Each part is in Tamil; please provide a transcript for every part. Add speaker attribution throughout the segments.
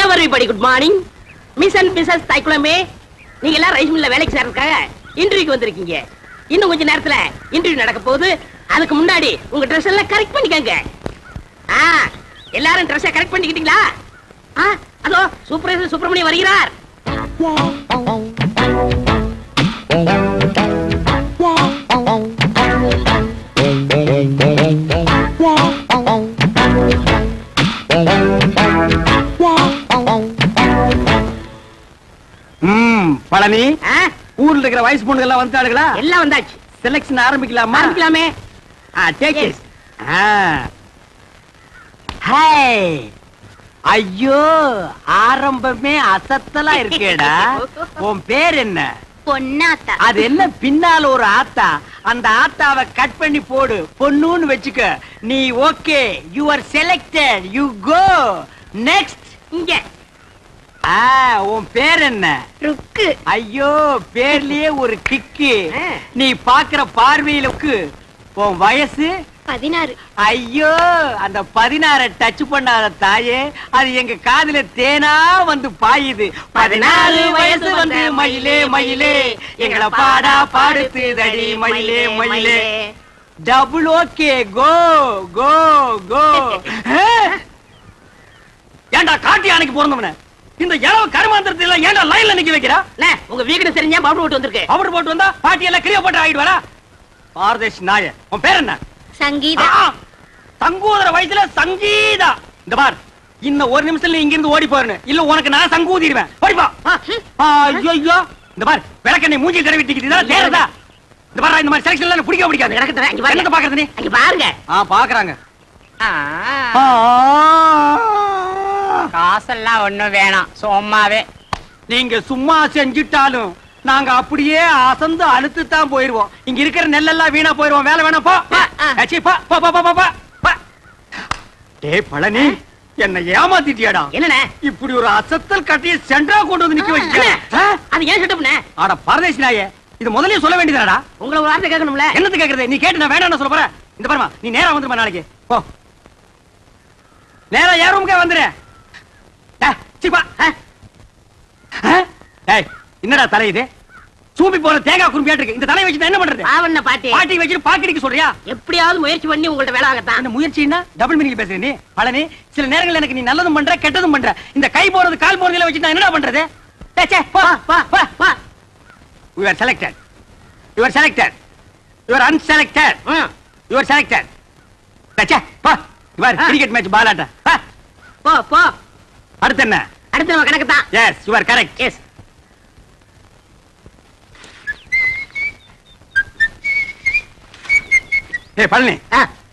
Speaker 1: everybody good morning. Miss and Mrs. தைக்குளமே, நீங்க எல்லாம் ரைஸ் மில்ல வேலைக்கு சேர்றதுக்காக இன்டர்வியூக்கு வந்திருக்கீங்க. இன்னும் கொஞ்ச நேரத்துல இன்டர்வியூ நடக்க போகுது. அதுக்கு முன்னாடி உங்க Dress எல்லாம் கரெக்ட் பண்ணிக்கங்க. எல்லாரும் Dress கரெக்ட் பண்ணிக்கிட்டீங்களா? அதோ சூப்பர்வைசர் சுப்பிரமணியம் வருகிறார்.
Speaker 2: பழனி, ஊர்ல இருக்கிற வயசு பொண்ணுங்க எல்லாம் வந்துட்டாளுங்களா?
Speaker 1: எல்லாம் வந்தாச்சு.
Speaker 2: செலக்ஷன் ஆரம்பிக்கலாமா?
Speaker 1: ஆரம்பிக்கலாமே.
Speaker 2: Take it. ஹாய். ஐயோ, ஆரம்பமே அசத்தலா இருக்கேடா. உன் பேர் என்ன?
Speaker 3: பொன்னாத்தா.
Speaker 2: அது என்ன பின்னால ஒரு ஆத்தா? அந்த ஆத்தாவை கட் பண்ணி போடு, பொண்ணுன்னு வெச்சுக்க. நீ okay, you are selected, you go next.
Speaker 1: இங்க
Speaker 2: உன் பேர் என்ன?
Speaker 3: ருக்கு.
Speaker 2: ஐயோ, பேர்லயே ஒரு கிக்கு. நீ பாக்குற பார்வையிலுக்கு. உன் வயசு
Speaker 3: 16.
Speaker 2: ஐயோ, அந்த 16 டச் பண்ணாத தாயே, அது எங்க காதுல தேனா வந்து பாயுது. 14 வயசு வந்து மயிலே மயிலே எங்களை பாடா பாடுத்து தடி மயிலே மயிலே. டபுள் ஓகே, கோ கோ கோ. ஏண்டா காட்டி அன்னைக்கு பிறந்தவன இந்த இளவு கருமாந்திரத்தை எல்லாம் ஏண்டா லைன்ல நிக்க வைக்கிறா?
Speaker 1: உங்க வீடு தெரிஞ்சா பவுடர் போட்டு வந்திருக்கு.
Speaker 2: பவுடர் போட்டு வந்தா பாட்டி எல்லாம் கிளியோ போட்டு ஆகிட்டு வரா. பாரதேஷ் நாய, உன் பேர் என்ன?
Speaker 3: சங்கீதா.
Speaker 2: சங்கூதர வயசுல சங்கீதா. இந்த பார், இன்னும் ஒரு நிமிஷத்துல இங்க இருந்து ஓடி போறேன், இல்ல உனக்கு நான் சங்கூதிடுவேன். ஓடிப்பா. ஐயோ, இந்த பார், விளக்கெண்ணை மூஞ்சி தடவிட்டிக்கிட்டு இதெல்லாம் தேறதா? இந்த பார், இந்த மாதிரி செலக்ஷன் எல்லாம் பிடிக்க பிடிக்காது. என்னத்தை பாக்குறது நீ?
Speaker 1: அங்க பாருங்க.
Speaker 2: பாக்குறாங்க.
Speaker 4: காசெல்லாம் ஒண்ணும் வேணாம், சும்மாவே.
Speaker 2: நீங்க சும்மா செஞ்சிட்டாலும் நாங்க அப்படியே அசந்து அழுத்து தான் போயிருவோம். இங்க இருக்கிற நெல்லெல்லாம் வீணா போயிருவோம். வேலை வேணாம், போ. டேய் பழனி, என்ன ஏமாத்திட்டியாடா?
Speaker 1: என்ன
Speaker 2: இப்படி ஒரு அசத்தல் கட்டிய சென்ட்ரா கொண்டு வந்து நிக்க வச்சிட்ட.
Speaker 1: அது ஏன் செட்டப்னே?
Speaker 2: ஆட பரதேசி நாயே, இது முதல்லயே சொல்ல வேண்டியதாடா.
Speaker 1: உங்களை ஒரு வார்த்தை கேட்கணும்ல.
Speaker 2: என்னது கேக்குறது? நீ கேட்டு நான் வேணாம்னு சொல்ல போறேன். இந்த பாருமா, நீ நேரா வந்துருமா நாளைக்கு. போ, நேரா ஏ ரூமுக்கே வந்துரு. என்னடா தலை இது? சூம்பி போற தேங்காய் குறும்பியாட்டு இருக்கு. இந்த தலையை வச்சு என்ன பண்றது?
Speaker 1: ஆவண்ண பாட்டி
Speaker 2: பாட்டி வச்சு பாக்கடிக்க சொல்றியா?
Speaker 1: எப்படியாவது முயற்சி பண்ணி உங்கள்ட்ட வேலை ஆகத்தான்.
Speaker 2: அந்த முயற்சின்னா டபுள் மீனிங் பேசுற நீ பழனி. சில நேரங்கள் எனக்கு நீ நல்லதும் பண்ற கெட்டதும் பண்ற. இந்த கை போறது கால் போறதுல வச்சு நான் என்னடா பண்றது? You are selected. You are selected. You are unselected. You are selected. போ. You are cricket match ball ஆட்ட.
Speaker 1: போ போ.
Speaker 2: அடுத்து என்ன?
Speaker 1: அடுத்து நம்ம கணக்கு தான்.
Speaker 2: Yes, you are correct.
Speaker 1: Yes.
Speaker 2: ஏய் பழனி,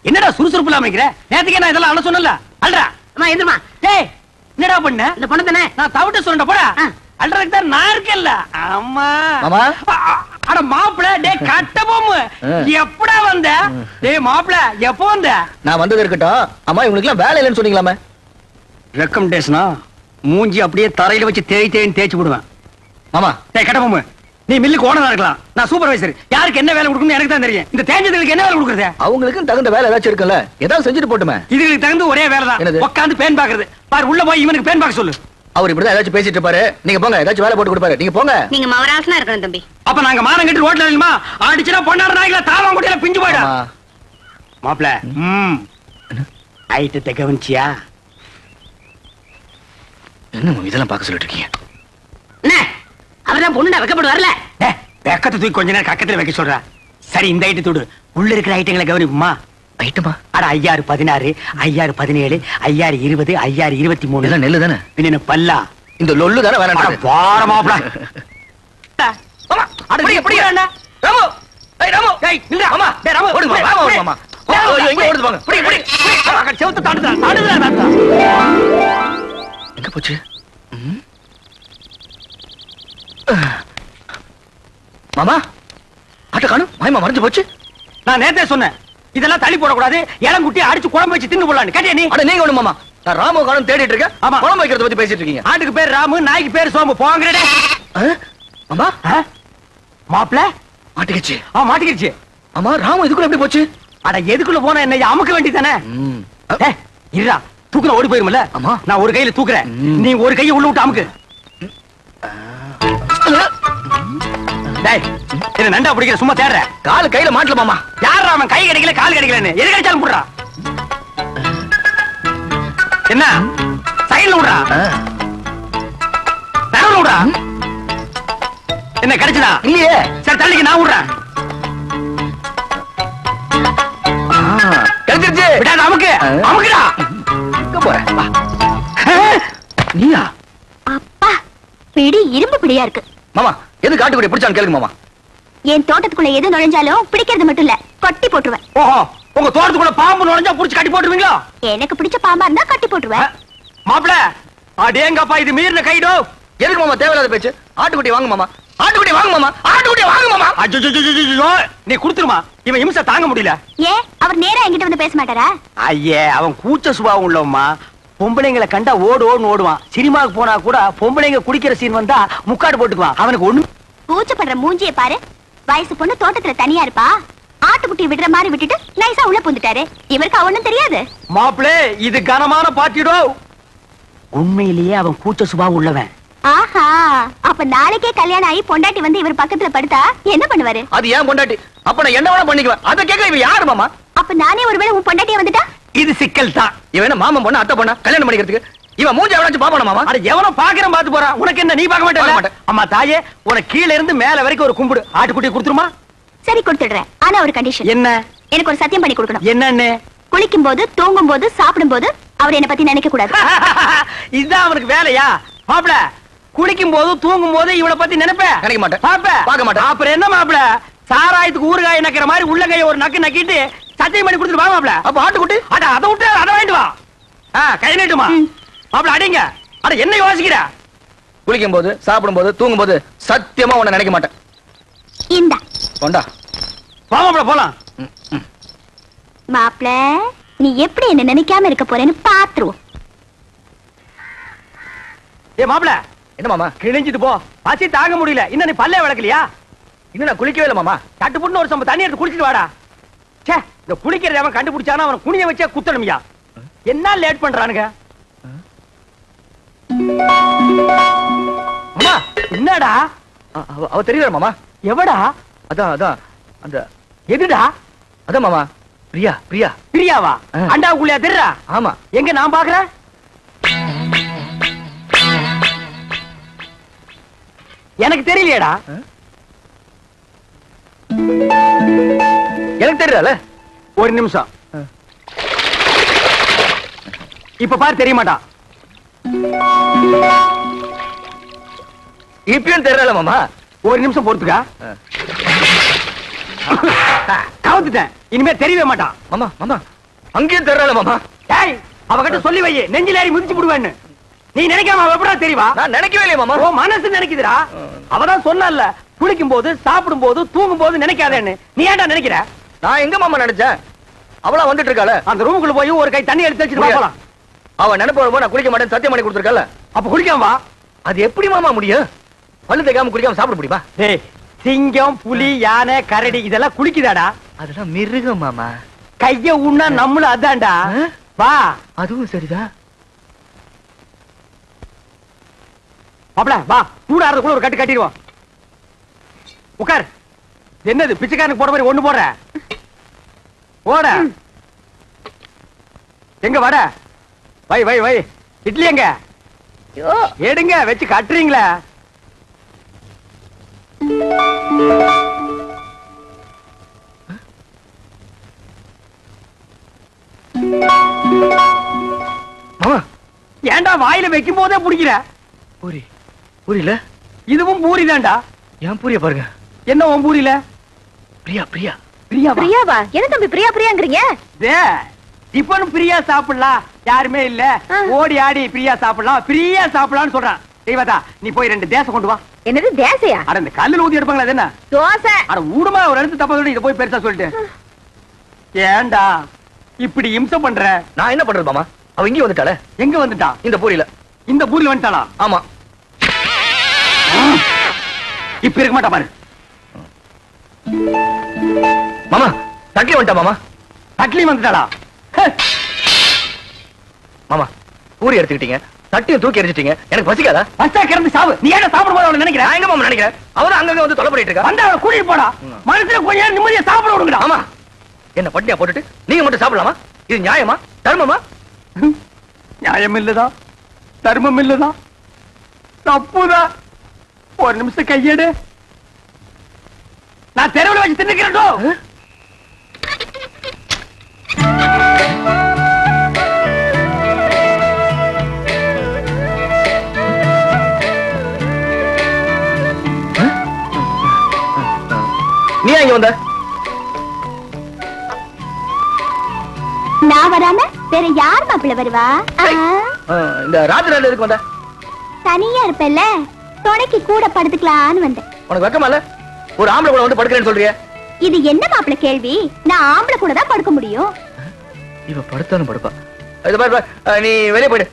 Speaker 2: என்னடா சுறுசுறுப்பு இல்லாம இருக்கற? நேத்துக்கே நான் இதெல்லாம் அழ சொன்னல. அல்றா.
Speaker 1: அம்மா எந்திரமா.
Speaker 2: டேய், என்னடா பண்ண?
Speaker 1: இந்த பொண்ணு தானே
Speaker 2: நான் தவிட்ட சொல்றேன் போடா. அல்றதுக்கு தான் நான் இருக்கேன்ல. அம்மா.
Speaker 5: மாமா.
Speaker 2: அட மாப்ள, டேய் கட்ட பொம்மு. எப்படா வந்த? டேய் மாப்ள, எப்போ வந்த?
Speaker 5: நான் வந்தது இருக்கட்டும். அம்மா உங்களுக்கு எல்லாம் வேலை இல்லைன்னு சொன்னீங்களாமே.
Speaker 2: ரெக்கமெண்டேஷனா? மூஞ்சி அப்படியே தரையில வச்சு தேய்ன்னு தேய்ச்சு விடுவேன்.
Speaker 5: மாமா.
Speaker 2: டேய் கட்ட பொம்மு, நீ மில்லுக்கு ஓனரா இருக்கலாம், நான் சூப்பர்வைசர். யாருக்கு என்ன வேலை கொடுக்கணும் எனக்கு தான் தெரியும். இந்த தேஞ்சதுக்கு என்ன வேலை கொடுக்குறது?
Speaker 5: அவங்களுக்கு தகுந்த வேலை ஏதாச்சும் இருக்குல்ல, ஏதாவது செஞ்சுட்டு போட்டுமே.
Speaker 2: இதுக்கு தகுந்த ஒரே வேலை தான், உட்காந்து பேன் பாக்குறது. பாரு, உள்ள போய் இவனுக்கு பேன் பாக்க சொல்லு.
Speaker 5: அவர் இப்படிதான் ஏதாச்சும் பேசிட்டு இருப்பாரு. நீங்க போங்க, ஏதாச்சும் வேலை போட்டு கொடுப்பாரு. நீங்க போங்க.
Speaker 3: நீங்க மவராசனா இருக்கணும் தம்பி.
Speaker 2: அப்ப நாங்க மானம் கட்டி ரோட்ல நில்லுமா? அடிச்சுனா பொண்ணாட நாய்கள தாவா முடியல பிஞ்சு போய்டா. மாப்ள, ஐட்டத்தை கவனிச்சியா?
Speaker 5: என்ன இதெல்லாம் பார்க்க சொல்லிட்டு இருக்கீங்க?
Speaker 1: என்ன அவர்தான் பொண்ணுடா வெக்கப்பட்டு வரல.
Speaker 2: வெக்கத்தை தூக்கி கொஞ்ச நேரம் கக்கத்துல வைக்க சொல்ற. சரி, இந்த ஐட்டு தூடு. உள்ள இருக்கிற ஐட்டங்களை கவனிப்புமா?
Speaker 5: ஐட்டமா?
Speaker 2: அட 5016, 5017, 5020, 5023.
Speaker 5: இதெல்லாம் நெல்லு தானே?
Speaker 2: பின்ன பல்லா
Speaker 5: இந்த லொல்லு தானே வேணாம்.
Speaker 2: வார மாப்ள. அட நீ எப்படி அண்ணா? ராமு, ஏய் ராமு, டேய் நில்ல. மாமா, டேய் ராமு, ஓடு மாமா, ஓடு மாமா. ஓ எங்க ஓடுது பாங்க. புடி புடி. செவுத்த தாண்டுடா.
Speaker 5: எங்க போச்சு? மாமா, ஆட்ட காணும். மாயமா மறைஞ்சு போச்சு.
Speaker 2: நான் நேத்தே சொன்னேன், இதெல்லாம் தள்ளி போடக்கூடாது, இளங்குட்டி அடிச்சு குழம்பு வச்சு தின்னு போடலான்னு. கேட்டியா நீ?
Speaker 5: அட நீங்க ஒண்ணு மாமா, நான் ராமு காணும் தேடிட்டு இருக்கேன். ஆமா, குழம்பு வைக்கிறத பத்தி பேசிட்டு இருக்கீங்க.
Speaker 2: ஆட்டுக்கு பேர் ராமு, நாய்க்கு பேர் சோம்பு. போங்கடே.
Speaker 5: மாமா,
Speaker 2: மாப்ள
Speaker 5: மாட்டிக்கிச்சு.
Speaker 2: மாட்டிக்கிச்சு.
Speaker 5: ஆமா, ராமு இதுக்குள்ள எப்படி போச்சு?
Speaker 2: அட எதுக்குள்ள போனா என்ன அமுக்க வேண்டியதானே? இருடா, தூக்குல ஓடி போயிருமில்ல.
Speaker 5: ஆமா.
Speaker 2: நான் ஒரு கையில தூக்குறேன், நீ ஒரு கையை உள்ள விட்டு அமுக்கு. டேய், என்ன நண்டா பிடிக்கிற, சும்மா தேடுற.
Speaker 5: கால் கையில மாட்டல மாமா.
Speaker 2: யாரா அவன் கை கிடைக்கல கால் கிடைக்கலன்னு எது கிடைச்சாலும் போடுறா. என்ன சைடுல விடுறா, நடுவுல விடுறா. என்ன கிடைச்சதா?
Speaker 5: இல்லையே.
Speaker 2: சரி தள்ளிக்கு, நான் விடுறேன்.
Speaker 5: கிடைச்சிருச்சு.
Speaker 2: விடாத, அமுக்கு அமுக்குடா.
Speaker 5: எங்க போற? வா. நீயா?
Speaker 3: அப்பா பிடி இரும்பு பிடியா இருக்கு.
Speaker 5: மாமா எது காட்டுக்குடி பிடிச்சான்னு கேளுங்க மாமா.
Speaker 3: என் தோட்டத்துக்குள்ள எது நுழைஞ்சாலும் பிடிக்கிறது மட்டும் இல்ல, கட்டி போட்டுருவேன்.
Speaker 2: ஓஹோ, உங்க தோட்டத்துக்குள்ள பாம்பு நுழைஞ்சா புடிச்சு கட்டி போட்டுருவீங்களா?
Speaker 3: எனக்கு பிடிச்ச பாம்பா இருந்தா கட்டி போட்டுருவேன்.
Speaker 2: மாப்பிள, அடேங்கப்பா, இது மீறின கைடோ.
Speaker 5: எதுக்கு மாமா தேவையில்லாத பேச்சு? ஆட்டுக்குட்டி வாங்க மாமா, ஆட்டுக்குட்டி வாங்க மாமா, ஆட்டுக்குட்டி வாங்க மாமா.
Speaker 2: அஜ்ஜோ, நீ குடுத்துருமா, இவன் இம்சை தாங்க முடியல.
Speaker 3: ஏன் அவர் நேரா என்கிட்ட வந்து பேச மாட்டாரா?
Speaker 2: ஐயே, அவன் கூச்ச சுபாவம் உள்ளவம்மா. பொம்பளைங்களை கண்டா ஓடுன்னு ஓடுவான். சினிமாவுக்கு போனா கூட பொம்பளைங்க குடிக்கிற சீன் வந்தா முக்காடு போட்டுக்குவான். அவனுக்கு ஒண்ணு
Speaker 3: கூச்சப்படுற மூஞ்சியை பாரு. வயசு பொண்ணு தோட்டத்துல தனியா இருப்பா, ஆட்டுக்குட்டி விடுற மாதிரி விட்டுட்டு நைசா உள்ள புந்துட்டாரு. இவருக்கு அவனும் தெரியாது.
Speaker 2: மாப்பிளே, இது கனமான பாட்டிடோ. உண்மையிலேயே அவன் கூச்ச சுபாவம் உள்ளவன்.
Speaker 3: ஆஹா, அப்ப நாளைக்கே கல்யாணம் ஆகி பொண்டாட்டி வந்து இவர் பக்கத்துல படுத்தா என்ன பண்ணுவாரு?
Speaker 5: அது ஏன் பொண்டாட்டி, அப்ப நான் என்ன வேணா பண்ணிக்குவேன். அத கேட்க இவன் யாரு மாமா?
Speaker 3: அப்ப நானே ஒருவேளை உன் பொண்டாட்டியா வந்துட்டா?
Speaker 2: இது சிக்கல் தான்.
Speaker 5: இவன் என்ன மாமன் பொண்ணா அத்தை பொண்ணா கல்யாணம் பண்ணிக்கிறதுக்கு? இவன் மூஞ்சி எவனாச்சும் பாப்பானா மாமா?
Speaker 2: அட எவனோ பாக்குறேன் பாத்து போறான். உனக்கு என்ன, நீ பார்க்க
Speaker 5: பார்க்க
Speaker 2: மாட்டே?
Speaker 5: மாட்டேன்.
Speaker 2: அம்மா தாயே, உனக்கு கீழ இருந்து மேல வரைக்கும் ஒரு கும்பிடு. ஆட்டுக்குட்டி கொடுத்துருமா?
Speaker 3: சரி கொடுத்துடுறேன். ஆனா ஒரு கண்டிஷன்.
Speaker 2: என்ன?
Speaker 3: எனக்கு ஒரு சத்தியம் பண்ணி கொடுக்கணும்.
Speaker 2: என்னன்னு?
Speaker 3: குளிக்கும் போது, தூங்கும் போது, சாப்பிடும் போது அவர் என்ன பத்தி நினைக்க கூடாது.
Speaker 2: இதுதான் அவனுக்கு வேலையா? மாப்பிள, குளிக்கும் போது தூங்கும் போது இவளை பத்தி நினைப்பேன்?
Speaker 5: நினைக்க மாட்டேன்.
Speaker 2: பார்க்க மாட்டேன். அப்புறம் என்ன மாப்பிள, சாராயத்துக்கு ஊறுகாய் நக்கிற மாதிரி உள்ள கைய ஒரு நக்கு நக்கிட்டு சத்தியம் பண்ணி கொடுத்துட்டு வா மாப்பிள.
Speaker 5: அப்ப ஆட்டுக்குட்டி
Speaker 2: அதை விட்டு அதை வாங்கிட்டு வா. கை நீட்டுமா மாப்பிள. அடிங்க. அட என்ன யோசிக்கிற?
Speaker 5: குளிக்கும் போது, சாப்பிடும் போது, தூங்கும் போது சத்தியமா உன்னை நினைக்க மாட்டேன்.
Speaker 3: இந்த
Speaker 5: கொண்டா.
Speaker 2: வா மாப்பிள, போலாம்.
Speaker 3: மாப்பிள, நீ எப்படி என்ன நினைக்காம இருக்க போறேன்னு பாத்துருவோம்.
Speaker 2: ஏ மாப்பிள,
Speaker 5: என்ன மாமா?
Speaker 2: கிழிஞ்சிட்டு போ, பசி தாங்க முடியல. இன்னும் நீ பல்லே வளர்க்கலையா?
Speaker 5: இன்னும் நான் குளிக்கவே இல்லை மாமா.
Speaker 2: கட்டு புண்ணு ஒரு சம்ப தண்ணி எடுத்து குளிச்சிட்டு வாடா. சே, இந்த குளிக்கிறத அவன் கண்டுபிடிச்சானா அவன் குனிய வச்சே குத்தணுமியா. என்ன லேட் பண்றானுங்க?
Speaker 5: மாமா
Speaker 2: என்னடா?
Speaker 5: அவ தெரியல மாமா.
Speaker 2: எவடா?
Speaker 5: அதான் அதான் அந்த
Speaker 2: எதுடா?
Speaker 5: அதான் மாமா, பிரியா. பிரியா
Speaker 2: பிரியாவா? அண்டாவுக்குள்ளயா தெரியா?
Speaker 5: ஆமா.
Speaker 2: எங்க நான் பாக்குறேன்? எனக்கு தெரியலையேடா.
Speaker 5: எனக்கு தெரியல.
Speaker 2: ஒரு நிமிஷம். இப்ப பாரு, தெரிய மாட்டான்.
Speaker 5: இப்பயும் தெரியல மாமா.
Speaker 2: ஒரு நிமிஷம் பொறுத்துக்கா. கவுத்துட்டேன், இனிமே தெரியவே மாட்டான்.
Speaker 5: மாமா மாமா அங்கேயும் தெரியல மாமா.
Speaker 2: டேய், அவகிட்ட சொல்லி வை, நெஞ்சில ஏறி மிதிச்சு விடுவேன்னு. நீ நினைக்காம அவ எப்படா தெரியவா?
Speaker 5: நான் நினைக்கவே இல்லையே மாமா.
Speaker 2: ஓ மனசு நினைக்குதுடா. அவதான் சொன்னல்ல, குளிக்கும் போது, சாப்பிடும் போது, தூங்கும் போது நினைக்காதேன்னு. நீ ஏன்டா நினைக்கிற?
Speaker 5: நான் எங்க மாமா நினைச்சேன்? அவளா வந்துட்டு இருக்காள.
Speaker 2: அந்த ரூமுக்குள்ள போய் ஒரு கை தண்ணி எடுத்து வச்சுட்டு வா போலாம்.
Speaker 5: அவ நினைப்பு வரும்போது நான் குளிக்க மாட்டேன் சத்தியம் பண்ணி கொடுத்துருக்கல.
Speaker 2: அப்ப குளிக்காம வா.
Speaker 5: அது எப்படி மாமா முடியும்? பல்லு தேய்க்காம குளிக்காம சாப்பிட முடியுமா?
Speaker 2: டேய், சிங்கம், புலி, யானை, கரடி இதெல்லாம் குளிக்குதாடா?
Speaker 5: அதெல்லாம் மிருகம் மாமா.
Speaker 2: கைய உண்ணா நம்மளும் அதான்டா. வா.
Speaker 5: அதுவும் சரிதான்.
Speaker 2: மாப்ள வா, சூடாறதுக்குள்ள ஒரு கட்டு கட்டிடுவோம். உட்கார். என்னது பிச்சைக்காரனுக்கு போற மாதிரி ஒண்ணு போடுற? போட. எங்க வட? வை வை வை. இட்லி எங்க? எடுங்க, வச்சு கட்டுறீங்களா?
Speaker 5: மாமா
Speaker 2: ஏன்டா வாயில வைக்கும் போதே பிடிக்கிற?
Speaker 5: பூரி பூரியில
Speaker 2: இதுவும் பூரி தான்டா.
Speaker 5: ஏன் பூரிய பாருங்க.
Speaker 2: என்ன உன் பூரியில?
Speaker 5: பிரியா பிரியா
Speaker 2: பிரியாவா?
Speaker 3: பிரியாவா? என்ன தம்பி பிரியா பிரியாங்கறீங்க?
Speaker 2: டிபன் பிரியா சாப்பிடலாம், யாருமே இல்ல. ஓடி ஆடி பிரியா சாப்பிடலாம், பிரியா சாப்பிடலாம்னு சொல்றான். தெய்வதா, நீ போய் 2 தேசம் கொண்டு வா.
Speaker 3: என்னது தேசையா?
Speaker 2: அட இந்த கல்லுல ஊதி எடுப்பாங்களா? அது என்ன
Speaker 3: தோசை?
Speaker 2: அட ஊடுமா, ஒரு இடத்து தப்பா சொல்லி இத போய் பெருசா சொல்லிட்டு. ஏன்டா இப்படி இம்சை பண்ற?
Speaker 5: நான் என்ன பண்றது மாமா? அவ இங்கே வந்துட்டாளே.
Speaker 2: எங்க வந்துட்டா?
Speaker 5: இந்த பூரியில.
Speaker 2: இந்த பூரியில வந்துட்டாளா?
Speaker 5: ஆமா.
Speaker 2: இப்ப இருக்க மாட்டா பாரு.
Speaker 5: மாமா தட்லி வந்துட்டா மாமா.
Speaker 2: தட்லி வந்துட்டாளா?
Speaker 5: மாமா பூரி எடுத்துக்கிட்டீங்க, தட்டியும் தூக்கி எரிஞ்சிட்டீங்க. எனக்கு பசிக்காதா?
Speaker 2: பஸ்டா கிடந்து சாவு. நீ ஏன் சாப்பிடும்போது அவளை நினைக்கிறேன்?
Speaker 5: நான் எங்க மாமா நினைக்கிறேன்? அவரும் அங்கங்க வந்து தொலை பண்ணிட்டு இருக்கா.
Speaker 2: வந்து அவளை கூட்டிட்டு போடா. மனசுல கொஞ்ச நேரம் நிம்மதியா சாப்பிட விடுங்கடா.
Speaker 5: ஆமா, என்ன பட்டினியா போட்டுட்டு நீங்க மட்டும் சாப்பிடலாமா? இது நியாயமா, தர்மமா?
Speaker 2: நியாயம் இல்லதா, தர்மம் இல்லதா, தப்புதான். ஒரு நிமிஷம் கையெடு. நான் தெருவில் வச்சு தின்னுக்கிறேன்.
Speaker 5: நீ இங்க வந்த?
Speaker 3: நான் வராம வேற யார் மாப்பிள்ள வருவா?
Speaker 5: இந்த ராத்திரி எதுக்கு வந்த?
Speaker 3: தனியா இருப்பேல்ல, துணைக்கு கூட படுத்துக்கலான்னு வந்தேன்.
Speaker 5: உனக்கு வெக்கமா இல்ல? ஒரு ஆம்பளை கூட வந்து படுக்கிறேன்னு சொல்றிய?
Speaker 3: இது என்ன மாப்பிள்ள கேள்வி? நான் ஆம்பளை கூட தான் படுக்க முடியும்.
Speaker 5: இவ படுத்தாலும் படுப்பா. இது பாரு, நீ வெளியே போயிடு.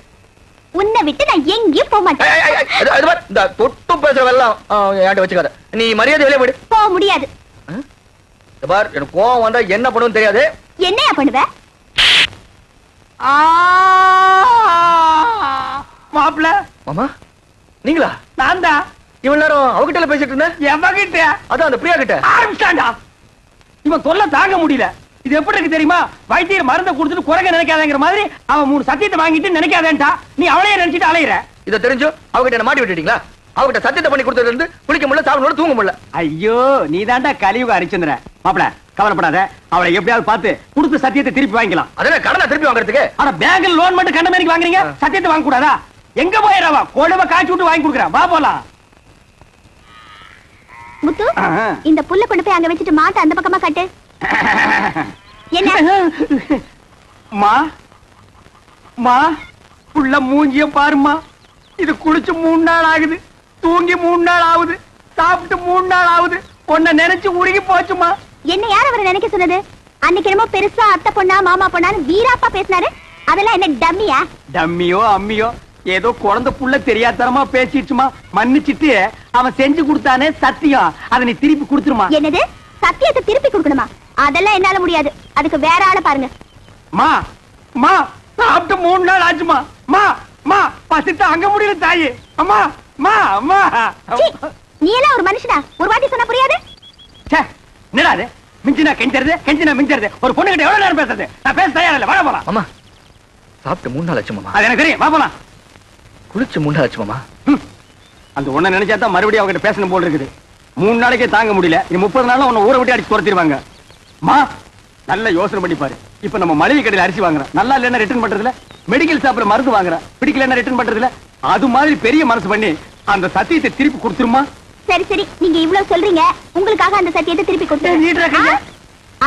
Speaker 3: உன்னை விட்டு நான் எங்கேயும் போக மாட்டேன்.
Speaker 5: இந்த தொட்டு பேசுறவெல்லாம் என்கிட்ட வச்சுக்காத. நீ மரியாதை வெளியே போயிடு.
Speaker 3: போக முடியாது.
Speaker 5: பார், எனக்கு கோவம் வந்தா என்ன பண்ணுன்னு தெரியாது.
Speaker 3: என்னையா பண்ணுவ?
Speaker 2: மாப்பிள்ள.
Speaker 5: மாமா நீங்களா?
Speaker 2: நான் தான்.
Speaker 5: இவன் நேரம் அவகிட்ட பேசிட்டு இருந்தேன்.
Speaker 2: எவகிட்ட?
Speaker 5: அதான் அந்த பிரியா கிட்ட.
Speaker 2: ஆரம்பிச்சாண்டா. இவன் தொல்லை தாங்க முடியல. இது எப்படி இருக்கு தெரியுமா? வைத்தியர் மருந்தை கொடுத்துட்டு குறைக்க நினைக்காதங்கிற மாதிரி அவன் 3 சத்தியத்தை வாங்கிட்டு நினைக்காதேன்டா. நீ அவளையே நினைச்சிட்டு அலையிற.
Speaker 5: இதை தெரிஞ்சோ அவகிட்ட என்ன மாட்டி விட்டுட்டீங்களா? அவகிட்ட சத்தியத்தை பண்ணி கொடுத்ததுல இருந்து குளிக்க முடியல, சாப்பிட முடியல, தூங்க முடியல.
Speaker 2: ஐயோ, நீ தாண்டா கலியுக ஹரிச்சந்திரன். மாப்பிள கவலைப்படாத, அவளை எப்படியாவது பார்த்து கொடுத்த சத்தியத்தை திருப்பி வாங்கிக்கலாம்.
Speaker 5: அதெல்லாம் கடனை திருப்பி வாங்குறதுக்கு?
Speaker 2: ஆனா பேங்க்ல லோன் மட்டும் கண்ட மாதிரி வாங்குறீங்க, சத்தியத்தை வாங்க கூடாதா? எங்க போயிடவா? கொழுவ காய்ச்சி விட்டு வாங்கி கொடுக்குறேன். வா போலாம்.
Speaker 3: முத்து, இந்த புல்ல கொண்டு போய் அங்க வச்சுட்டு மாட்ட அந்த பக்கமா கட்டு. என்ன?
Speaker 2: மா மா புள்ள மூஞ்சியம் பாருமா. இது குளிச்சு 3 நாள் ஆகுது, தூங்கி 3 நாள் ஆகுது, சாப்பிட்டு 3 நாள் ஆகுது. உன்னை நினைச்சு உருகி போச்சுமா.
Speaker 3: என்ன யார் அவரை நினைக்க சொன்னது? அன்னைக்கு என்னமோ பெருசா அத்தை பொண்ணா மாமா பொண்ணான்னு வீராப்பா பேசினாரு. அதெல்லாம் என்ன டம்மியா?
Speaker 2: டம்மியோ அம்மியோ ஏதோ குழந்தை புள்ள தெரியாதனமா பேசிடுச்சுமா. மன்னிச்சிட்டு அவன் செஞ்சு கொடுத்தானே சத்தியம், அதை நீ திருப்பி கொடுத்துருமா.
Speaker 3: என்னது? சத்தியத்தை திருப்பி கொடுக்கணுமா? அதெல்லாம் என்னால முடியாது. அதுக்கு வேற ஆளை பாருங்க.
Speaker 2: மா மா சாப்பிட்டு 3 நாள் ஆச்சுமா. மா மா பசித்து அங்க முடியல தாயி. அம்மா மா அம்மா.
Speaker 3: சீ, நீ எல்லாம் ஒரு மனுஷனா? ஒரு வாட்டி சொன்னா புரியாது?
Speaker 2: என்னடா அது? மிஞ்சினா கெஞ்சறது, கெஞ்சினா மிஞ்சறது. ஒரு பொண்ணு கிட்ட எவ்வளவு நேரம் பேசுறது? நான் பேச தயார் இல்ல. வர போலாம்.
Speaker 5: மாமா சாப்பிட்டு 3 நாள் ஆச்சு மாமா.
Speaker 2: அது எனக்கு தெரியும். வா போலாம்.
Speaker 5: குளிச்சு 3 நாள் ஆச்சு மாமா.
Speaker 2: அந்த ஒண்ண நினைச்சா தான் மறுபடியும் அவகிட்ட பேசணும் போல இருக்குது. 3 நாளைக்கே தாங்க முடியல. இனி 30 நாள்ல உன்னை ஊரை விட்டு அடிச்சு துரத்திடுவாங்க. மா நல்ல யோசனை பண்ணி பாரு. இப்ப நம்ம மளிகை கடையில அரிசி வாங்குறோம், நல்லா இல்லைன்னா ரிட்டர்ன் பண்றதுல, மெடிக்கல் ஷாப்ல மருந்து வாங்குறோம், பிடிக்கலன்னா ரிட்டர்ன் பண்றதுல, அது மாதிரி பெரிய மனசு பண்ணி அந்த சத்தியத்தை திருப்பி கொடுத்துருமா.
Speaker 3: சரி சரி, நீங்க இவ்வளவு சொல்றீங்க, உங்களுக்காக அந்த சத்தியத்தை திருப்பி கொடுத்து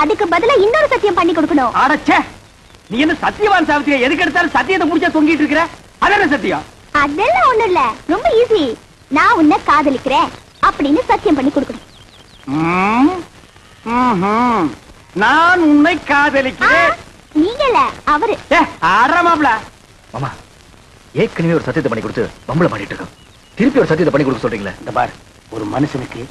Speaker 3: அதுக்கு பதிலா இன்னொரு சத்தியம் பண்ணி கொடுக்கணும்.
Speaker 2: அடச்சே, நீ என்ன சத்தியவான் சாவித்திரியா? எதுக்கு எடுத்தாலும் சத்தியத்தை முடிச்சா தொங்கிட்டு இருக்கிற? அதான சத்தியம்?
Speaker 3: அதெல்லாம் ஒண்ணும் இல்ல, ரொம்ப ஈஸி. நான் உன்னை காதலிக்கிறேன் அப்படின்னு சத்தியம் பண்ணி கொடுக்கணும்.
Speaker 2: நான் உன்னை காதலிக்கிறேன்.
Speaker 3: நீங்கல அவரு.
Speaker 2: ஆறாமாப்ல.
Speaker 5: மாமா ஏற்கனவே ஒரு சத்தியத்தை பண்ணி கொடுத்து பம்பளை பண்ணிட்டு இருக்கோம். திருப்பி ஒரு சத்தியத்தை பண்ணி கொடுக்க சொல்றீங்களே.
Speaker 2: இந்த பார், ஒரு மனுஷனுக்கு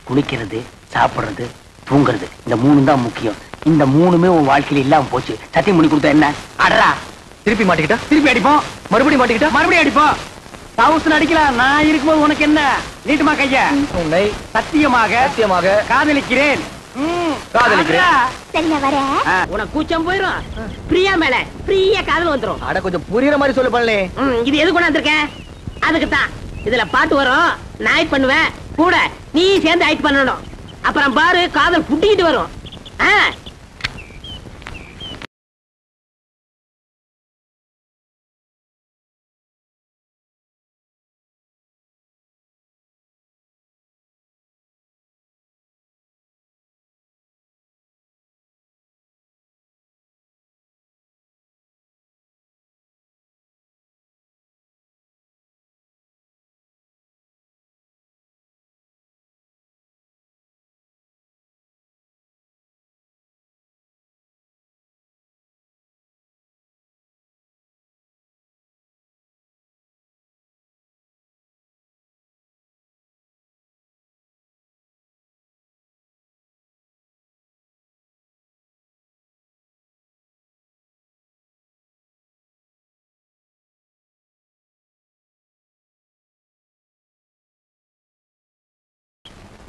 Speaker 2: குளிக்கிறது, சாப்பிடுறது, தூங்குறது, இந்த 3 தான் முக்கியம். இந்த 3மே உன் வாழ்க்கையில இல்லாம போச்சு. சத்தியம் பண்ணி கொடுத்தா என்ன? அடரா,
Speaker 5: திருப்பி மாட்டிக்கிட்டா
Speaker 2: திருப்பி அடிப்போம்.
Speaker 5: மறுபடியும் மாட்டிக்கிட்டா
Speaker 2: மறுபடியும் அடிப்போம். தவுசன் அடிக்கலாம். நான் இருக்கும்போது உனக்கு என்ன? நீட்டுமா கைய.
Speaker 5: உன்னை
Speaker 2: சத்தியமாக
Speaker 5: சத்தியமாக
Speaker 2: காதலிக்கிறேன்.
Speaker 5: காதலிக்கிறேன்.
Speaker 3: சரி, நான் வரேன்.
Speaker 1: உனக்கு கூச்சம் போயிரும். பிரியா மேல பிரியா காதல் வந்துரும்.
Speaker 5: அட கொஞ்சம் புரியுற மாதிரி சொல்லு பண்ணலே.
Speaker 1: இது எது கொண்டாந்துருக்க? அதுக்குத்தான் இதுல பாட்டு வரும், நான் ஆக்ட் பண்ணுவேன், கூட நீ சேர்ந்து ஆக்ட் பண்ணணும். அப்புறம் பாரு காதல் புட்டிக்கிட்டு வரும்.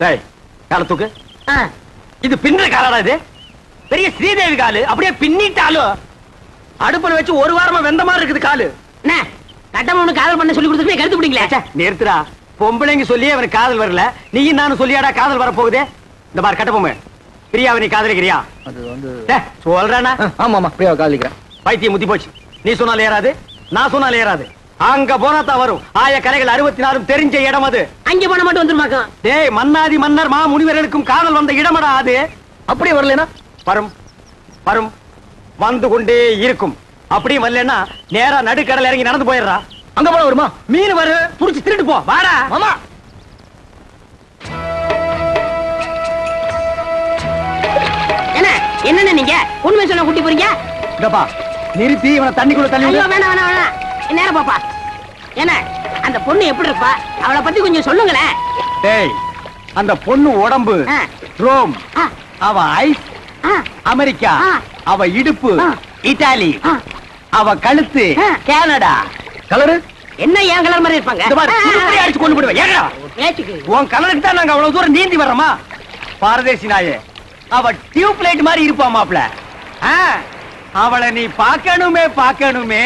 Speaker 2: டேய் கால தூக்கு. இது பின்ன காலடா இது. பெரிய ஸ்ரீதேவி காலு அப்படியே பின்னிட்டாலும் அடுப்புல வச்சு ஒரு வாரமா வெந்த மாதிரி இருக்குது காலு.
Speaker 1: என்ன கட்டமனு காதல் பண்ண சொல்லி கொடுத்துட்டு கருத்து பிடிங்களே.
Speaker 2: நிறுத்துடா. பொம்பளைங்க சொல்லி அவனுக்கு காதல் வரல, நீயும் நானும் சொல்லியாடா காதல் வர போகுதே. இந்த மாதிரி கட்டப்பொம்மை பிரியாவை நீ காதலிக்கிறியா?
Speaker 5: அது வந்து
Speaker 2: சொல்றானா?
Speaker 5: ஆமா ஆமா பிரியாவை காதலிக்கிறேன்.
Speaker 2: பைத்தியம் முத்தி போச்சு. நீ சொன்னாலும் ஏறாது, நான் சொன்னாலும் ஏறாது. அங்க போனா தான் வரும். ஆய கலைகள் 64 தெரிஞ்ச இடம் அது.
Speaker 1: அங்க போன மட்டும் வந்துருமாக்கும்.
Speaker 2: டேய் மன்னாதி மன்னர் மா முனிவர்களுக்கும் காதல் வந்த இடமடா அது.
Speaker 5: அப்படியே வரலனா
Speaker 2: வரும் வரும் வந்து கொண்டே இருக்கும். அப்படியே வரலன்னா நேரா நடுக்கடல் இறங்கி நடந்து போயிடுறா.
Speaker 5: அங்க போன வருமா?
Speaker 2: மீன் வரு புடிச்சு திருட்டு போ. வாடா
Speaker 5: மாமா.
Speaker 1: என்ன நீங்க உண்மை சொல்ல கூட்டி போறீங்க?
Speaker 2: இதப்பா நிறுத்தி இவனை தண்ணிக்குள்ள தள்ளி
Speaker 1: ஐயோ வேணாம் வேணாம் வேணாம். நேரம் பாப்பா. என்ன அந்த பொண்ணு எப்படி இருப்பா? அவளை பத்தி கொஞ்சம் சொல்லுங்களேன்.
Speaker 2: டேய் அந்த பொண்ணு உடம்பு ரோம், அவ ஐஸ் அமெரிக்கா, அவ இடுப்பு இத்தாலி, அவ கழுத்து கனடா. கலரு
Speaker 1: என்ன ஏன் கலர் மாதிரி இருப்பாங்க?
Speaker 2: இந்த மாதிரி இப்படி அடிச்சு கொண்டு போடுவேன். ஏங்கடா
Speaker 1: ஏச்சுக்கு
Speaker 2: உன் கலருக்கு தான் நாங்க அவ்வளவு தூரம் நீந்தி வர்றோமா? பாரதேசி நாயே, அவ டியூப் லைட் மாதிரி இருப்பா மாப்ள. அவளை நீ பார்க்கணுமே பார்க்கணுமே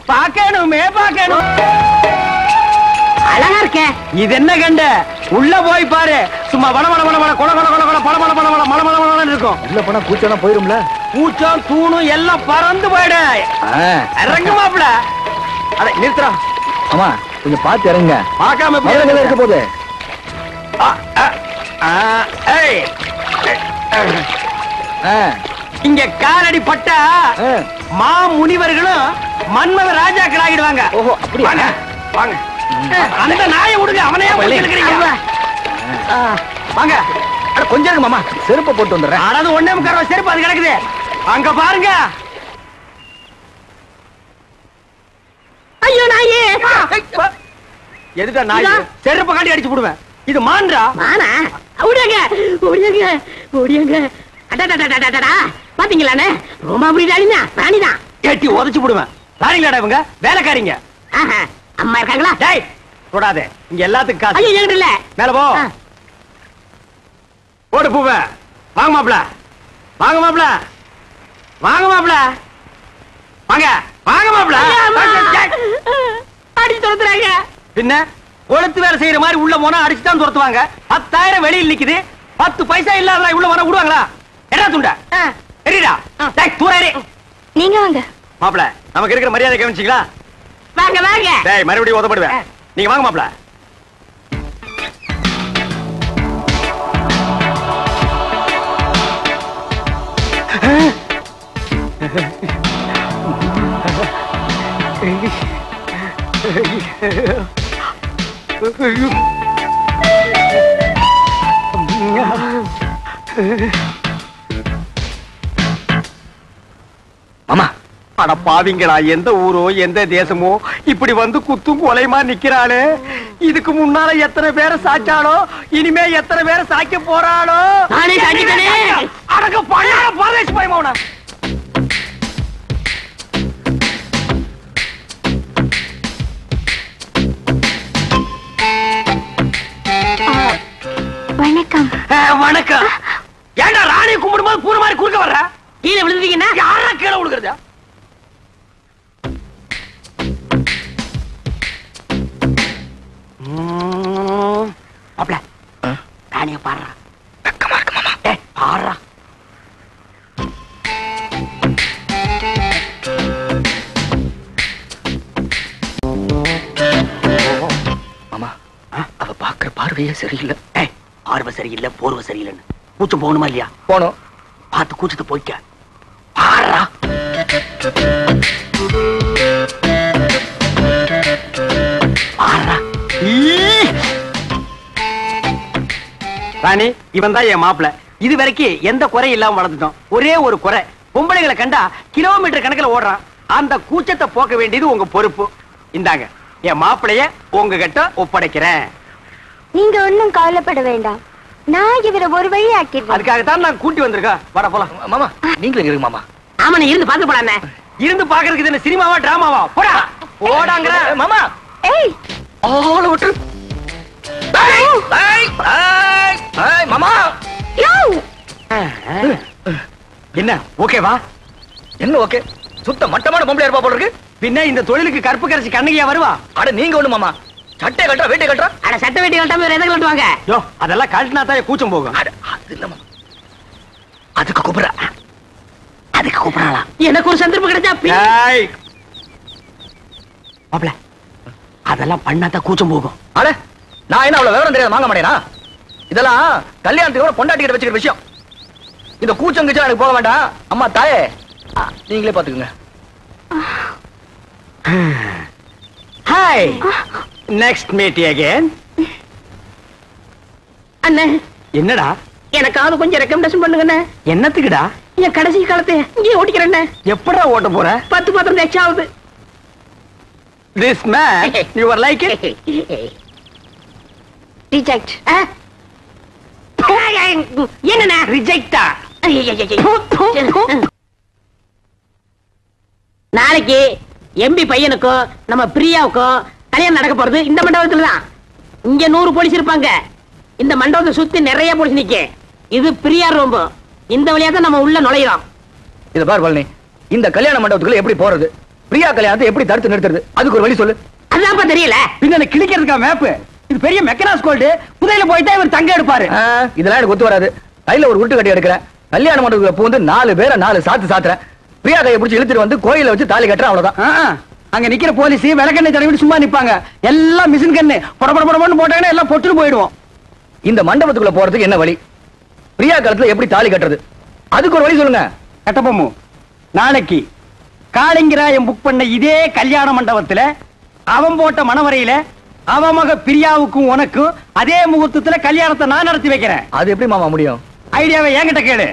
Speaker 2: பார்க்கணுமே பார்க்கணும்.
Speaker 1: அழகா இருக்க.
Speaker 2: இது என்ன கண்ட? உள்ள போய் பாரு. சும்மா வள வள வள வள கொல கொல கொல கொல பள பள பள பள மள மள மள இருக்கும்.
Speaker 5: உள்ள போனா கூச்சம் போயிரும்ல.
Speaker 2: பூச்சம் தூணும் எல்லாம் பறந்து போயிடு. இறங்கு மாப்ள. அட நிறுத்துறா.
Speaker 5: ஆமா கொஞ்சம் பார்த்து இறங்க.
Speaker 2: பார்க்காம
Speaker 5: மேல இருக்க போகுது.
Speaker 2: இங்க காலடி பட்டா மா முனிவர்களும் மன்மத ராஜாக்கள் ஆகிடுவாங்க.
Speaker 5: ஓஹோ அப்படியா?
Speaker 2: வாங்க வாங்க. அந்த நாயை விடுங்க. அவனையே போட்டுக்கிறீங்க. வாங்க.
Speaker 5: அட கொஞ்சம் இருங்க மாமா, செருப்பை போட்டு வந்துடுறேன்.
Speaker 2: அதாவது ஒண்ணே முக்கால் செருப்பு அது கிடக்குது. அங்க பாருங்க.
Speaker 1: ஐயோ நாயே.
Speaker 2: எதுடா நாய்? செருப்பு காட்டி அடிச்சு போடுவேன். இது மான்றா?
Speaker 1: மானா? ஓடியாங்க ஓடியாங்க ஓடியாங்க. அடடடடடடடா பாத்தீங்களானே? ரொம்ப புரியுதாடினா ராணிதான்.
Speaker 2: ஏட்டி உதைச்சு போடுவேன். ராணிங்களாடா இவங்க? வேலைக்காரிங்க.
Speaker 1: அம்மா இருக்காங்களா?
Speaker 2: டேய் தொடாதே. இங்க எல்லாத்துக்கும் காசு.
Speaker 1: ஐயோ என்கிட்ட இல்ல.
Speaker 2: மேல போ. ஓடு பூவ. வாங்க மாப்ள. வாங்க மாப்ள. வாங்க மாப்ள. வாங்க வாங்க மாப்ள.
Speaker 1: அடிச்சு துரத்துறாங்க.
Speaker 2: பின்ன கொளுத்து வேலை செய்யற மாதிரி உள்ள போனா அடிச்சு தான் துரத்துவாங்க. 10,000 வெளியில் நிக்குது. 10 பைசா இல்லாத உள்ள வர விடுவாங்களா? என்ன துண்டா? சரிடா. டேய் தூரேறி.
Speaker 3: நீங்க வாங்க.
Speaker 2: மாப்ள நமக்கு இருக்கிற மரியாதை கவனிச்சீங்களா?
Speaker 1: வாங்க வாங்க.
Speaker 2: டேய் மறுபடியும் உதப்படுவேன். நீங்க வாங்க மாப்ள.
Speaker 5: மாமா
Speaker 2: அட பாவிங்களா, எந்த ஊரோ எந்த தேசமோ இப்படி வந்து குத்தும் கொலைமா நிக்கிறாளே. இதுக்கு முன்னால எத்தனை பேரை சாச்சாலோ, இனிமே எத்தனை பேரை சாய்க்க போறாளோ.
Speaker 1: நானே சாச்சிட்டேனே.
Speaker 2: அடக்க பழைய பாரதேசி பயமாவனா.
Speaker 3: வணக்கம்.
Speaker 2: வணக்கம். ஏண்டா ராணியை கும்பிடும்போது பூர மாதிரி குறுக்க வர்ற?
Speaker 1: கீழே விழுந்தீங்கன்னா
Speaker 2: யாரா கீழே விழுகிறதா? அப்பல ராணிய பாடுறா.
Speaker 5: வெக்கமா இருக்கு மாமா.
Speaker 2: பாடுறா.
Speaker 5: மாமா அவ பாக்குற பார்வையே சரியில்லை.
Speaker 2: பார்வை சரியில்லை, போர்வை சரியில்லைன்னு கூச்சம் போகணுமா இல்லையா?
Speaker 5: போனோம்.
Speaker 2: பார்த்து கூச்சத்தை போய்க்க. பாடுறா. பாடுறா. ராணி இவன் தான் என் மாப்பிள. இது வரைக்கும் எந்த குறை இல்லாம வளர்ந்துட்டோம். ஒரே ஒரு குறை, பொம்பளைகளை கண்டா கிலோமீட்டர் கணக்கில் ஓடுறான். அந்த கூச்சத்தை போக்க வேண்டியது உங்க பொறுப்பு. இந்தாங்க என் மாப்பிளைய உங்ககிட்ட ஒப்படைக்கிறேன்.
Speaker 3: நீங்க ஒண்ணும் கவலைப்பட வேண்டாம். நான் இவரை ஒரு வழி ஆக்கிடுறேன்.
Speaker 2: அதுக்காகத்தான் நான் கூட்டி வந்திருக்கேன். வர போலாம்.
Speaker 5: மாமா நீங்களும் இருங்க மாமா.
Speaker 1: ஆமா நீ இருந்து பாத்து போடானே.
Speaker 2: இருந்து பாக்குறதுக்கு என்ன சினிமாவா டிராமாவா? போடா போடாங்கற
Speaker 5: மாமா.
Speaker 3: ஏய்
Speaker 5: ஆள விட்டு. மாமா
Speaker 2: என்ன ஓகேவா?
Speaker 5: என்ன ஓகே? சுத்த மட்டமான பொம்பளை இருப்பா போல இருக்கு.
Speaker 2: பின்ன இந்த தொழிலுக்கு கருப்பு கரைச்சி கண்ணகியா வருவா?
Speaker 5: அட நீங்க ஒண்ணு மாமா, சட்டை கட்டுறா வேட்டை கட்டுறா.
Speaker 1: அட சட்டை வேட்டி கட்டாம வேற எதை கட்டுவாங்க?
Speaker 2: யோ அதெல்லாம் கழட்டினா தான் கூச்சம் போகும்.
Speaker 5: அட அது இல்ல மாமா, அதுக்கு கூப்பிடுறா. அதுக்கு கூப்பிடறாளா?
Speaker 1: எனக்கு ஒரு சந்தர்ப்பம் கிடைச்சா
Speaker 2: மாப்ள அதெல்லாம் பண்ணாதான் கூச்சம் போகும்.
Speaker 5: அட நான் என்ன அவ்வளவு விவரம் தெரியாத வாங்க மாட்டேனா? இதெல்லாம் கல்யாணத்துக்கு பொண்டாட்டிக்கிட்ட வச்சுக்கிற விஷயம். இந்த கூச்சம் கிச்சம் எனக்கு போக வேண்டாம். அம்மா தாயே நீங்களே பாத்துக்குங்க.
Speaker 2: Hi, next meet again.
Speaker 1: அண்ணே
Speaker 2: என்னடா?
Speaker 1: எனக்காவது கொஞ்சம் ரெக்கமெண்டேஷன் பண்ணுங்கண்ணே.
Speaker 2: என்னத்துக்குடா?
Speaker 1: என் கடைசி காலத்தை இங்கே ஓட்டிக்கிறேன்.
Speaker 2: எப்படா ஓட்ட போற?
Speaker 1: 10 பாத்திரம் எக்ஸ்ட்ரா ஆகுது.
Speaker 2: This man, you are like it?
Speaker 1: Reject. என்னண்ணே
Speaker 2: ரிஜெக்டா?
Speaker 1: நாளைக்கு எம்பி பையனுக்கும் நம்ம பிரியாவுக்கும் கல்யாணம் நடக்க போறது இந்த மண்டபத்துல தான். இங்க 100 போலீஸ் இருப்பாங்க. இந்த மண்டபத்தை சுத்தி நிறைய போலீஸ் நிக்க. இது பிரியா ரூம். இந்த வழியா தான் நம்ம உள்ள நுழையலாம்.
Speaker 5: இத பார் பழனி, இந்த கல்யாண மண்டபத்துக்குள்ள எப்படி போறது? பிரியா கல்யாணத்தை எப்படி தடுத்து நிறுத்துறது? அதுக்கு ஒரு வழி சொல்லு.
Speaker 1: அதான்ப்பா தெரியல.
Speaker 2: பின்ன கிளிக்கிறதுக்கா மேப்? இது பெரிய மெக்கனாஸ் கோல்டு. புதையில போயிட்டா இவர் தங்க எடுப்பாரு.
Speaker 5: இதெல்லாம் எனக்கு ஒத்து வராது. கையில ஒரு உருட்டு கட்டி எடுக்கிறேன். கல்யாண மண்டபத்துக்குள்ள பூந்து 4 பேரை 4 சாத்து சாத்துறேன். பிரியா கையை பிடிச்சி இழுத்துட்டு வந்து கோயில வச்சு தாலி கட்டுறேன். அவ்வளவுதான்.
Speaker 2: அங்க நிக்கிற போலீஸ் விளக்கெண்ணெய் தடவிட்டு சும்மா நிப்பாங்க. எல்லாம் மிஷின் கண்ணு படபடபடன்னு போட்டாங்கன்னா எல்லாம் பொட்டுன்னு போயிடுவோம்.
Speaker 5: இந்த மண்டபத்துக்குள்ள போறதுக்கு என்ன வழி? பிரியா காலத்துல எப்படி தாலி கட்டுறது? அதுக்கு ஒரு வழி சொல்லுங்க.
Speaker 2: கட்டப்பொம்மு, நாளைக்கு காளிங்கராயன் புக் பண்ண இதே கல்யாண மண்டபத்துல அவன் போட்ட மணவரையில அவன் மக பிரியாவுக்கும் உனக்கும் அதே முகூர்த்தத்துல கல்யாணத்தை நான் நடத்தி வைக்கிறேன்.
Speaker 5: அது எப்படி மாமா முடியும்?
Speaker 2: ஐடியாவை என்கிட்ட கேளு.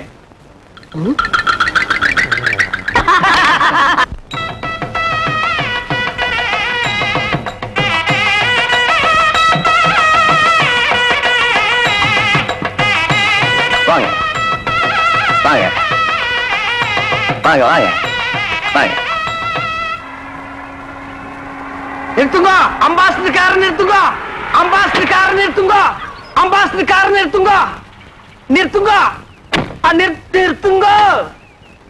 Speaker 5: வாங்க வாங்க வாங்க வாங்க வாங்க.
Speaker 2: நிறுத்துங்க, அம்பாசிடர் கார் நிறுத்துங்க, அம்பாசிடர் கார் நிறுத்துங்க, அம்பாசிடர் கார் நிறுத்துங்க, நிறுத்துங்க, நிறுத்துங்க.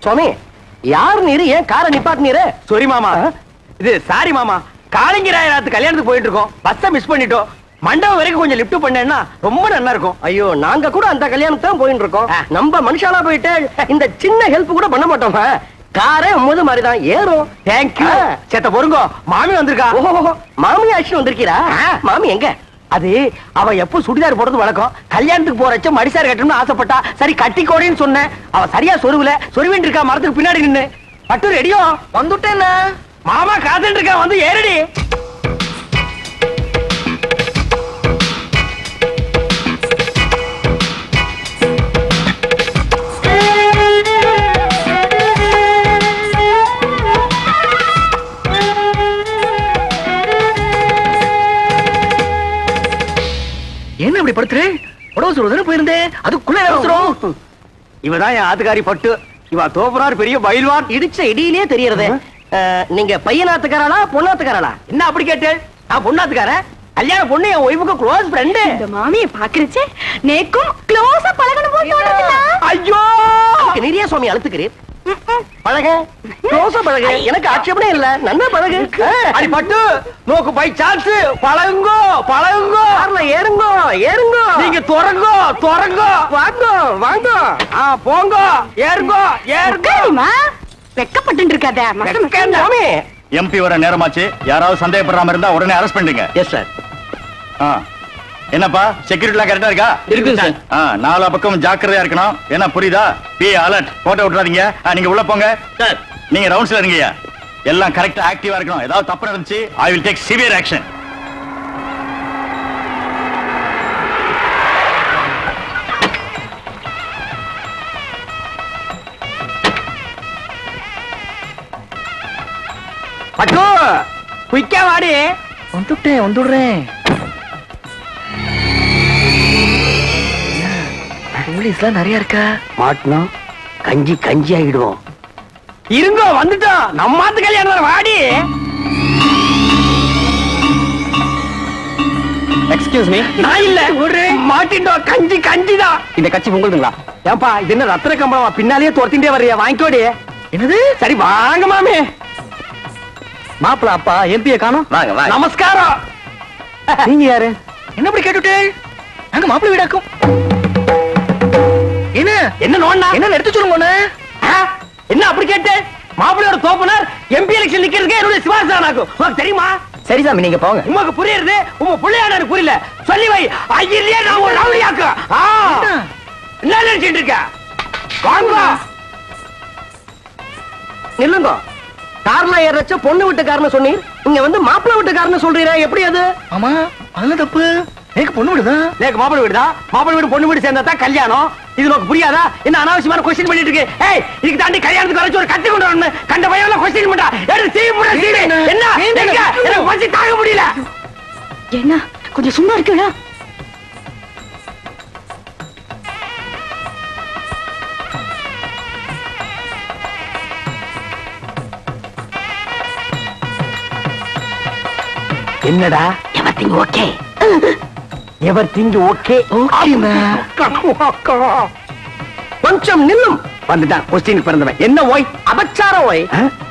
Speaker 1: சுவாமி, யார் நீரு? ஏன் காரை நிப்பாட்டு நீரு?
Speaker 2: சாரி மாமா, இது சாரி மாமா. காளிங்கராயராத்து கல்யாணத்துக்கு போயிட்டு இருக்கோம். பஸ்ஸை மிஸ் பண்ணிட்டோம். மண்டபம் வரைக்கும் கொஞ்சம் லிஃப்ட் பண்ணேன்னா ரொம்ப நல்லா இருக்கும்.
Speaker 1: ஐயோ, நாங்க கூட அந்த கல்யாணம் தான் போயிட்டு இருக்கோம். நம்ம மனுஷாலா போயிட்டு இந்த சின்ன ஹெல்ப் கூட பண்ண மாட்டோம். காரே முது மாதிரிதான் ஏறும்.
Speaker 2: தேங்க்யூ. சேத்த பொறுங்க, மாமி வந்திருக்கா.
Speaker 1: மாமி ஆக்ஷன் வந்திருக்கீரா? மாமி எங்க?
Speaker 2: அது அவ எப்ப சுடிதார் போடுறது வழக்கம். கல்யாணத்துக்கு போறச்ச மடிசார் கட்டணும்னு ஆசைப்பட்டா. சரி கட்டிக்கோடின்னு சொன்னேன். அவ சரியா சொருவுல சொருவின் இருக்கா மரத்துக்கு பின்னாடி நின்னு. பட்டு ரெடியோ?
Speaker 5: வந்துட்டேன்
Speaker 2: மாமா காத்துட்டு இருக்கா, வந்து ஏறடி.
Speaker 5: என்ன இப்படி படுத்துறேன்? உடவு சொல்றதுன்னு போயிருந்தேன். அதுக்குள்ள அவசரம்.
Speaker 2: இவதான் என் ஆத்துக்காரி பட்டு. இவ தோப்புறார் பெரிய பயில்வான்.
Speaker 1: இடிச்ச இடியிலே தெரியறது. நீங்க பையனாத்துக்காரா பொண்ணாத்துக்காரா?
Speaker 2: என்ன அப்படி கேட்டேன்? நான் பொண்ணாத்துக்காரன். கல்யாண பொண்ணு என் ஒய்ஃபுக்கு க்ளோஸ் ஃப்ரெண்ட்.
Speaker 3: இந்த மாமியை பாக்குறச்சே நேக்கும் க்ளோஸா பழகணும் போல தோணுதுல.
Speaker 2: ஐயோ,
Speaker 1: நிறைய சுவாமி அழுத்துக்கிறீர். பழக, க்ளோஸா பழக. எனக்கு ஆட்சேபனே இல்ல. நன்னா பழகு.
Speaker 2: அடி பட்டு, நோக்கு பை சான்ஸ். பழகுங்கோ பழகுங்கோ.
Speaker 1: கார்ல ஏறுங்கோ ஏறுங்கோ.
Speaker 2: நீங்க துறங்கோ துறங்கோ.
Speaker 1: வாங்கோ வாங்கோ.
Speaker 2: போங்க, ஏறுங்கோ ஏறுங்கோ.
Speaker 3: வெக்கப்பட்டு இருக்காத.
Speaker 1: சுவாமி,
Speaker 6: எம்பி வர நேரமாச்சு. யாராவது சந்தேகப்படாம இருந்தா உடனே அரெஸ்ட் பண்ணுங்க.
Speaker 5: Yes sir.
Speaker 6: என்னப்பா, செக்யூரிட்டி எல்லாம் கரெக்டா இருக்கா?
Speaker 5: இருக்குது சார்.
Speaker 6: நாலா பக்கம் ஜாக்கிரதையா இருக்கணும். என்ன புரியுதா? Be alert. போட்டோ விட்டுறாதீங்க. நீங்க உள்ள போங்க
Speaker 5: சார்.
Speaker 6: நீங்க ரவுண்ட்ஸ்ல இருங்கய்யா. எல்லாம் கரெக்டா ஆக்டிவா இருக்கணும். ஏதாவது தப்பு நடந்துச்சு, I will take severe action.
Speaker 2: பட்டு, குயிக்கா வாடி.
Speaker 5: வந்துடுறேன். போலீஸ்லாம் நிறைய இருக்கா?
Speaker 1: மாட்டணும். கஞ்சி கஞ்சி ஆகிடுவோம்.
Speaker 2: இருங்கோ, வந்துட்டோம். நம்மாத்து கல்யாணம் வாடி.
Speaker 5: Excuse me.
Speaker 2: நான் இல்ல ஒரு மாட்டிண்டோ கஞ்சி கஞ்சிதான்.
Speaker 5: இந்த கட்சி உங்களுதுங்களா?
Speaker 2: ஏன்பா இது என்ன ரத்தின கம்பளமா பின்னாலேயே துரத்திட்டே வர்றியா? வாங்கிக்கோடி.
Speaker 5: என்னது?
Speaker 2: சரி வாங்க மாமே.
Speaker 5: மாப்பிள அப்பா எம்பியை காணோம். வாங்க வாங்க.
Speaker 2: நமஸ்காரம்.
Speaker 5: நீங்க யாரு? என்ன இப்படி கேட்டுட்டே? நாங்க மாப்பிள வீடாக்கும். என்ன
Speaker 2: என்ன நோண்ணா?
Speaker 5: என்ன எடுத்து சொல்லுங்க.
Speaker 2: என்ன அப்படி கேட்டு? மாப்பிள்ளையோட தோப்பனார் எம்பி எலெக்ஷன் நிக்கிறதுக்கு என்னுடைய சிவாசானாக்கும் உனக்கு தெரியுமா?
Speaker 5: சரி சாமி நீங்க போங்க.
Speaker 2: உமக்கு புரியுறது, உங்க பிள்ளையான புரியல. சொல்லி வை. ஐயிலே நான் ஒரு ரவுடியாக்கு. என்ன நினைச்சிட்டு இருக்க? வாங்க.
Speaker 5: நில்லுங்க. கார்ல ஏறச்ச பொண்ணு வீட்டுக்காரன்னு சொன்னீர், இங்க வந்து மாப்பிள்ளை வீட்டுக்காரன்னு சொல்றீரா? எப்படி அது? ஆமா அதெல்லாம் தப்பு. எனக்கு பொண்ணு வீடுதான்.
Speaker 2: நேக்கு மாப்பிள்ளை வீடுதான். மாப்பிள்ளை வீடு பொண்ணு வீடு சேர்ந்தா தான் கல்யாணம். இது உனக்கு புரியாதா? என்ன அனாவசியமான கொஸ்டின் பண்ணிட்டு இருக்கு? ஏய் இதுக்கு தாண்டி கல்யாணத்துக்கு வரைச்சு ஒரு கட்டி கொண்டு வரணும். கண்ட பையன் எல்லாம் கொஸ்டின் பண்ணா எடுத்து சீ முடா சீ. என்ன எனக்கு பசி தாங்க முடியல.
Speaker 3: என்ன கொஞ்சம் சும்மா இருக்கீங்களா?
Speaker 2: என்னடா?
Speaker 1: Everything okay.
Speaker 2: Everything okay.
Speaker 5: கொஞ்சம் நில்லும்.
Speaker 2: வந்துட்டான் கொஸ்டின் பிறந்தவன். என்ன ஓய்?
Speaker 5: அபச்சாரம் ஓய்.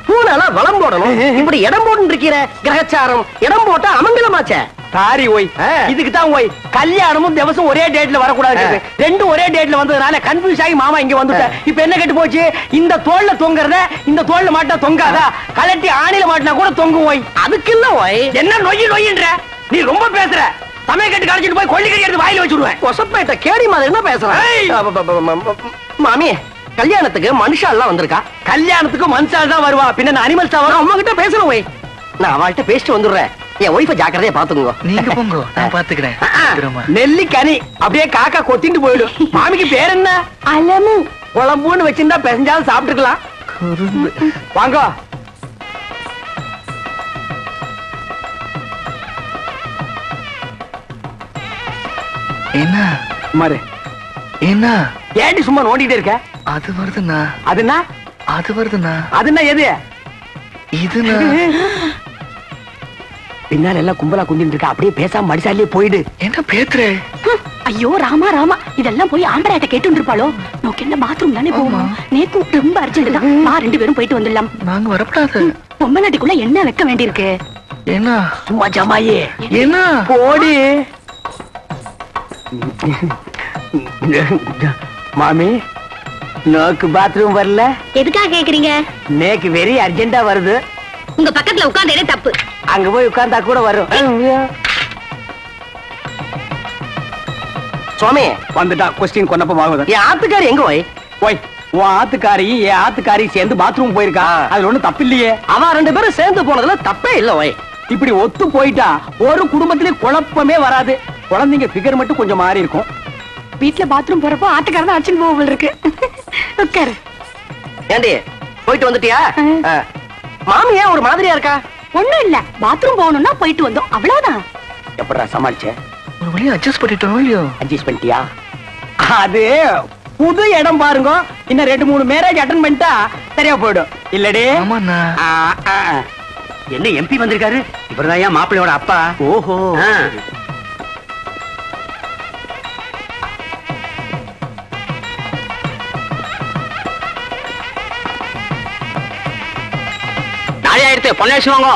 Speaker 5: பூனால வளம் போடணும். இப்படி இடம் போட்டு இருக்கிற கிரகச்சாரம் இடம் போட்டா அமங்கலமாச்சே.
Speaker 2: சாரி ஓய். இதுக்கு தான் ஓய் கல்யாணமும் திவசம் ஒரே டேட்ல வரக்கூடாது. ரெண்டும் ஒரே டேட்ல வந்ததுனால கன்ஃபியூஸ் ஆகி மாமா இங்க வந்துட்டேன். இப்ப என்ன கெட்டு போச்சு? இந்த தோல்ல தொங்கறத இந்த தோல்ல மாட்டா தொங்காதா? கலட்டி ஆணில மாட்டினா கூட தொங்கும் ஓய்.
Speaker 5: அதுக்கு இல்ல ஓய்.
Speaker 2: என்ன நொய்யி நொய்யின்ற? நீ ரொம்ப பேசுற. சமய கட்டு கழிச்சிட்டு போய் கொள்ளிக்கறி எடுத்து வாயில வச்சுடுவேன்.
Speaker 5: கொசப்பேட்ட கேடி மாதிரி என்ன பேசுறேன்? மாமி கல்யாணத்துக்கு மனுஷா எல்லாம் வந்திருக்கா?
Speaker 2: கல்யாணத்துக்கு மனுஷால் தான் வருவா. பின்ன அனிமல்ஸ் தான் வரும்.
Speaker 5: அம்மா கிட்ட பேசணும் ஓய். நான் அவள்கிட்ட பேசிட்டு வந்துடுறேன். என் ஒய்ஃபை ஜாக்கிரதையா பாத்துங்க.
Speaker 7: நீங்க போங்க, நான் பாத்துக்கிறேன்.
Speaker 2: நெல்லிக்கனி அப்படியே காக்கா கொத்திட்டு போயிடும். மாமிக்கு பேர் என்ன?
Speaker 3: அலமு.
Speaker 2: குழம்புன்னு வச்சிருந்தா பெசஞ்சாலும் சாப்பிட்டுக்கலாம். வாங்க.
Speaker 7: என்ன
Speaker 2: மாரு
Speaker 7: என்ன
Speaker 2: ஏண்டி சும்மா நோண்டிட்டே இருக்க?
Speaker 7: அது வருதுண்ணா.
Speaker 2: அதுனா
Speaker 7: அது வருதுண்ணா.
Speaker 2: அதுனா எது?
Speaker 7: இதுண்ணா.
Speaker 2: பின்னால எல்லாம் கும்பலா குந்திட்டு இருக்க. அப்படியே பேசாம மடிசாலியே போயிடு.
Speaker 7: என்ன பேத்துற?
Speaker 3: ஐயோ ராமா ராமா, இதெல்லாம் போய் ஆம்பளையாட்ட கேட்டு இருப்பாளோ? நோக்கு என்ன பாத்ரூம் தானே போவோம். நேத்து ரொம்ப அர்ஜென்ட் தான். வா 2 பேரும் போயிட்டு வந்துடலாம்.
Speaker 7: நாங்க வரப்படாது.
Speaker 3: பொம்மநாட்டிக்குள்ள என்ன வைக்க வேண்டியிருக்கு?
Speaker 7: என்ன
Speaker 2: சும்மா ஜமாயே
Speaker 7: என்ன
Speaker 2: போடி. மாமி நோக்கு பாத்ரூம் வரல.
Speaker 3: எதுக்காக கேக்குறீங்க?
Speaker 2: நேக்கு வெரி அர்ஜென்டா வருது.
Speaker 3: உங்க பக்கத்துல உட்கார்ந்தே தப்பு.
Speaker 2: அங்க போய் உட்கார்ந்தா கூட வரும்.
Speaker 5: சுவாமி
Speaker 2: வந்துட்டா கொஸ்டின் கொன்னப்ப வாங்குது.
Speaker 5: என் ஆத்துக்காரி எங்க ஓய்?
Speaker 2: ஓய் உன் ஆத்துக்காரி என் ஆத்துக்காரி சேர்ந்து பாத்ரூம் போயிருக்கா. அதுல ஒண்ணும் தப்பு இல்லையே.
Speaker 5: அவ 2 பேரும் சேர்ந்து போனதுல தப்பே இல்ல ஓய்.
Speaker 2: இப்படி ஒத்து போயிட்டா ஒரு குடும்பத்திலே குழப்பமே வராது. குழந்தைங்க பிகர் மட்டும் கொஞ்சம் மாறி இருக்கும்.
Speaker 3: வீட்டுல பாத்ரூம் போறப்போ ஆட்டுக்காரன் தான் அடிச்சுட்டு போக இருக்கு. உட்காரு.
Speaker 5: ஏண்டி போயிட்டு வந்துட்டியா? மாமி ஏன் ஒரு மாதிரியா இருக்கா?
Speaker 3: ஒண்ணும் இல்ல, பாத்ரூம் போகணும்னா போயிட்டு வந்தோம், அவ்வளவுதான்.
Speaker 2: எப்படா சமாளிச்ச?
Speaker 7: ஒரு வழியா அட்ஜஸ்ட் பண்ணிட்டோம் இல்லையோ?
Speaker 2: அட்ஜஸ்ட் பண்ணிட்டியா? அது புது இடம் பாருங்க. இன்னும் 2-3 மேரேஜ் அட்டெண்ட் பண்ணிட்டா சரியா போயிடும். இல்லடே?
Speaker 7: ஆமாண்ணா.
Speaker 2: என்ன எம்பி வந்திருக்காரு? இவர்தான் ஏன் மாப்பிள்ளையோட அப்பா. ஓஹோ.
Speaker 1: நாளை ஆயிடுத்து பொண்ணு வாங்க.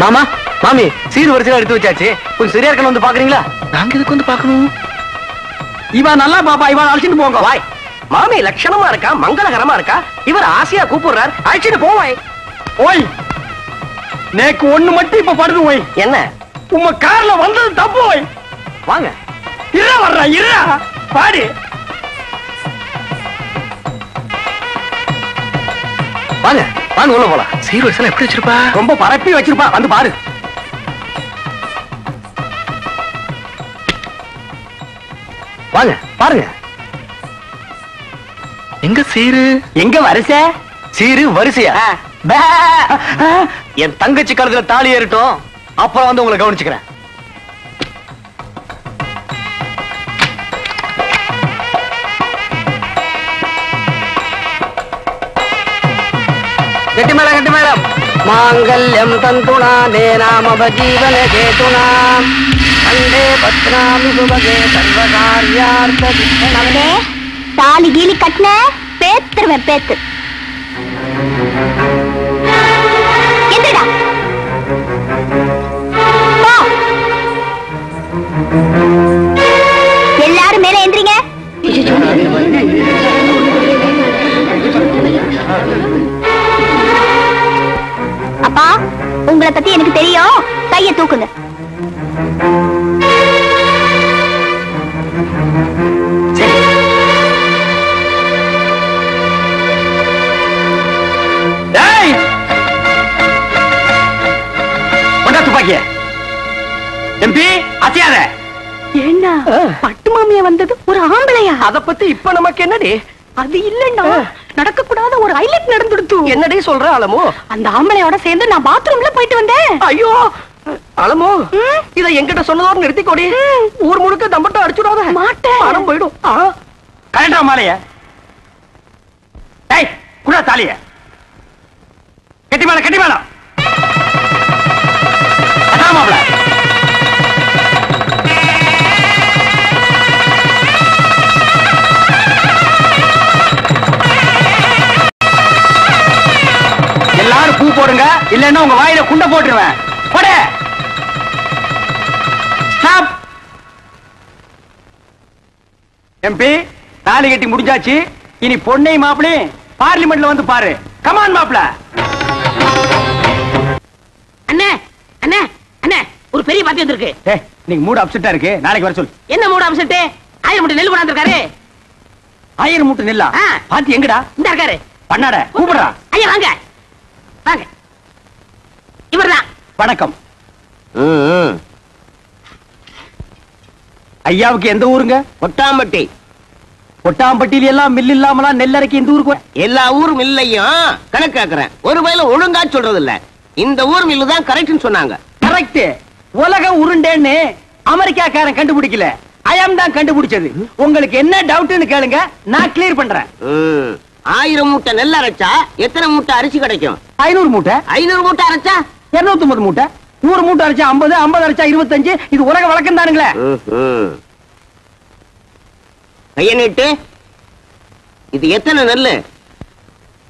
Speaker 5: மாமா மாமி சீர் வரிசையா எடுத்து வச்சாச்சு. கொஞ்சம் சரியா இருக்கணும் வந்து பாக்குறீங்களா?
Speaker 7: நாங்க எதுக்கு வந்து பாக்கணும்?
Speaker 5: இவா நல்லா பாப்பா, இவா அழைச்சிட்டு போங்க. வாய் மாமி லட்சணமா இருக்கா, மங்களகரமா இருக்கா. இவர் ஆசையா கூப்பிடுறார், அழைச்சிட்டு போவாய்.
Speaker 2: ஓய் நேக்கு ஒண்ணு மட்டும் இப்ப படுது. ஓய்
Speaker 5: என்ன
Speaker 2: உங்க கார்ல வந்தது தப்பு. ஓய்
Speaker 5: வாங்க.
Speaker 2: இருடா வர்றா இருடா பாடு.
Speaker 5: வாங்க வாங்க உள்ள போலாம்.
Speaker 7: சீர் வரிசையில எப்படி வச்சிருப்பா?
Speaker 5: ரொம்ப பரப்பி வச்சிருப்பா, வந்து பாரு. வாங்க பாருங்க.
Speaker 7: எங்க சீரு?
Speaker 5: எங்க வரிசை? சீரு வரிசையா? என் தங்கச்சி கழுத்துல தாலி ஏறிட்டோம், அப்புறம் வந்து உங்களை கவனிச்சுக்கிறேன். கட்டி மேடம் கட்டி மேடம். மாங்கல்யம் தந்துனா நேனாம ஜீவன கேதுனா கண்டே பத்ராமி சுபகே சர்வகாரியார்த்த.
Speaker 3: அவனே தாலி கீலி கட்டின பேத்துருவேன் பேத்து. எந்திரடா. போ. எல்லாரும் மேல எந்திரிங்க. அப்பா உங்களை பத்தி எனக்கு தெரியும், கையை தூக்குங்க.
Speaker 5: துப்பாக்கிய எம்பி அசையாத.
Speaker 1: ஏன்னா பட்டு மாமியா வந்தது ஒரு ஆம்பளையா?
Speaker 5: அத பத்தி இப்ப நமக்கு என்னடி?
Speaker 1: அது இல்லன்னா நடக்க கூடாத ஒரு ஹைலைட் நடந்துடுத்து.
Speaker 5: என்னடி சொல்ற அலமோ?
Speaker 1: அந்த ஆம்பளையோட சேர்ந்து நான் பாத்ரூம்ல போயிட்டு வந்தேன்.
Speaker 5: ஐயோ அலமோ, இத என்கிட்ட சொன்னதோடு நிறுத்திக்கோடி. ஊர் முழுக்க தம்பட்டம் அடிச்சுடாத.
Speaker 1: மாட்டேன்.
Speaker 5: பணம் போயிடும். கரெக்டா மாலைய கூட தாலிய கட்டி மேல கட்டி மேல. மாப்பிள எல்லாரும் பூ போடுங்க, இல்லன்னா உங்க வாயில குண்ட போட்டுருவேன். போடு. ஸ்டாப். எம்பி தாலி கட்டி முடிஞ்சாச்சு. இனி பொண்ணை மாப்பிளை பார்லிமெண்ட்ல வந்து பாரு. கமான் மாப்பிள.
Speaker 1: அண்ணே அண்ணே அண்ணே ஒரு பெரிய பாத்தி வந்திருக்கு.
Speaker 5: நீங்க மூட் அப்செட்டா இருக்கு, நாளைக்கு வர சொல்லு.
Speaker 1: என்ன மூட அம்சட்டு? 1000 மூட்டை நெல் கொண்டாந்துருக்காரு.
Speaker 5: 1000 மூட்டை நெல்லா? பாத்தி எங்கடா?
Speaker 1: இந்த இருக்காரு.
Speaker 5: பண்ணாட கூப்பிடுறா.
Speaker 1: ஐயா வாங்க வாங்க. இவர்தான்.
Speaker 5: வணக்கம். ஐயாவுக்கு எந்த ஊருங்க?
Speaker 2: கொட்டாம்பட்டி.
Speaker 5: கொட்டாம்பட்டியில எல்லாம் மில் இல்லாமலாம் நெல்லரைக்கு இந்த ஊருக்கு
Speaker 2: எல்லா ஊரும் இல்லையும் கணக்காக்குறேன். ஒரு வயல ஒழுங்கா சொல்றது இல்ல. இந்த ஊர் மில்லு தான் கரெக்ட்னு சொன்னாங்க.
Speaker 5: கரெக்ட். உலக உருண்டேன்னு அமெரிக்காக்காரன் கண்டுபிடிக்கல, ஐயம் தான் கண்டுபிடிச்சது. உங்களுக்கு என்ன டவுட்னு கேளுங்க, நான் கிளியர் பண்றேன்.
Speaker 2: 1000 மூட்டை நெல் அரைச்சா எத்தனை மூட்டை அரிசி கிடைக்கும்?
Speaker 5: 500 மூட்டை.
Speaker 2: 500 மூட்டை அரைச்சா
Speaker 5: 250 மூட்டை. 100 மூட்டை அரைச்சா 50, 50 அரைச்சா 25. இது உலக வழக்கம் தானுங்களே.
Speaker 2: கைய நீட்டு. இது எத்தனை நெல்லு?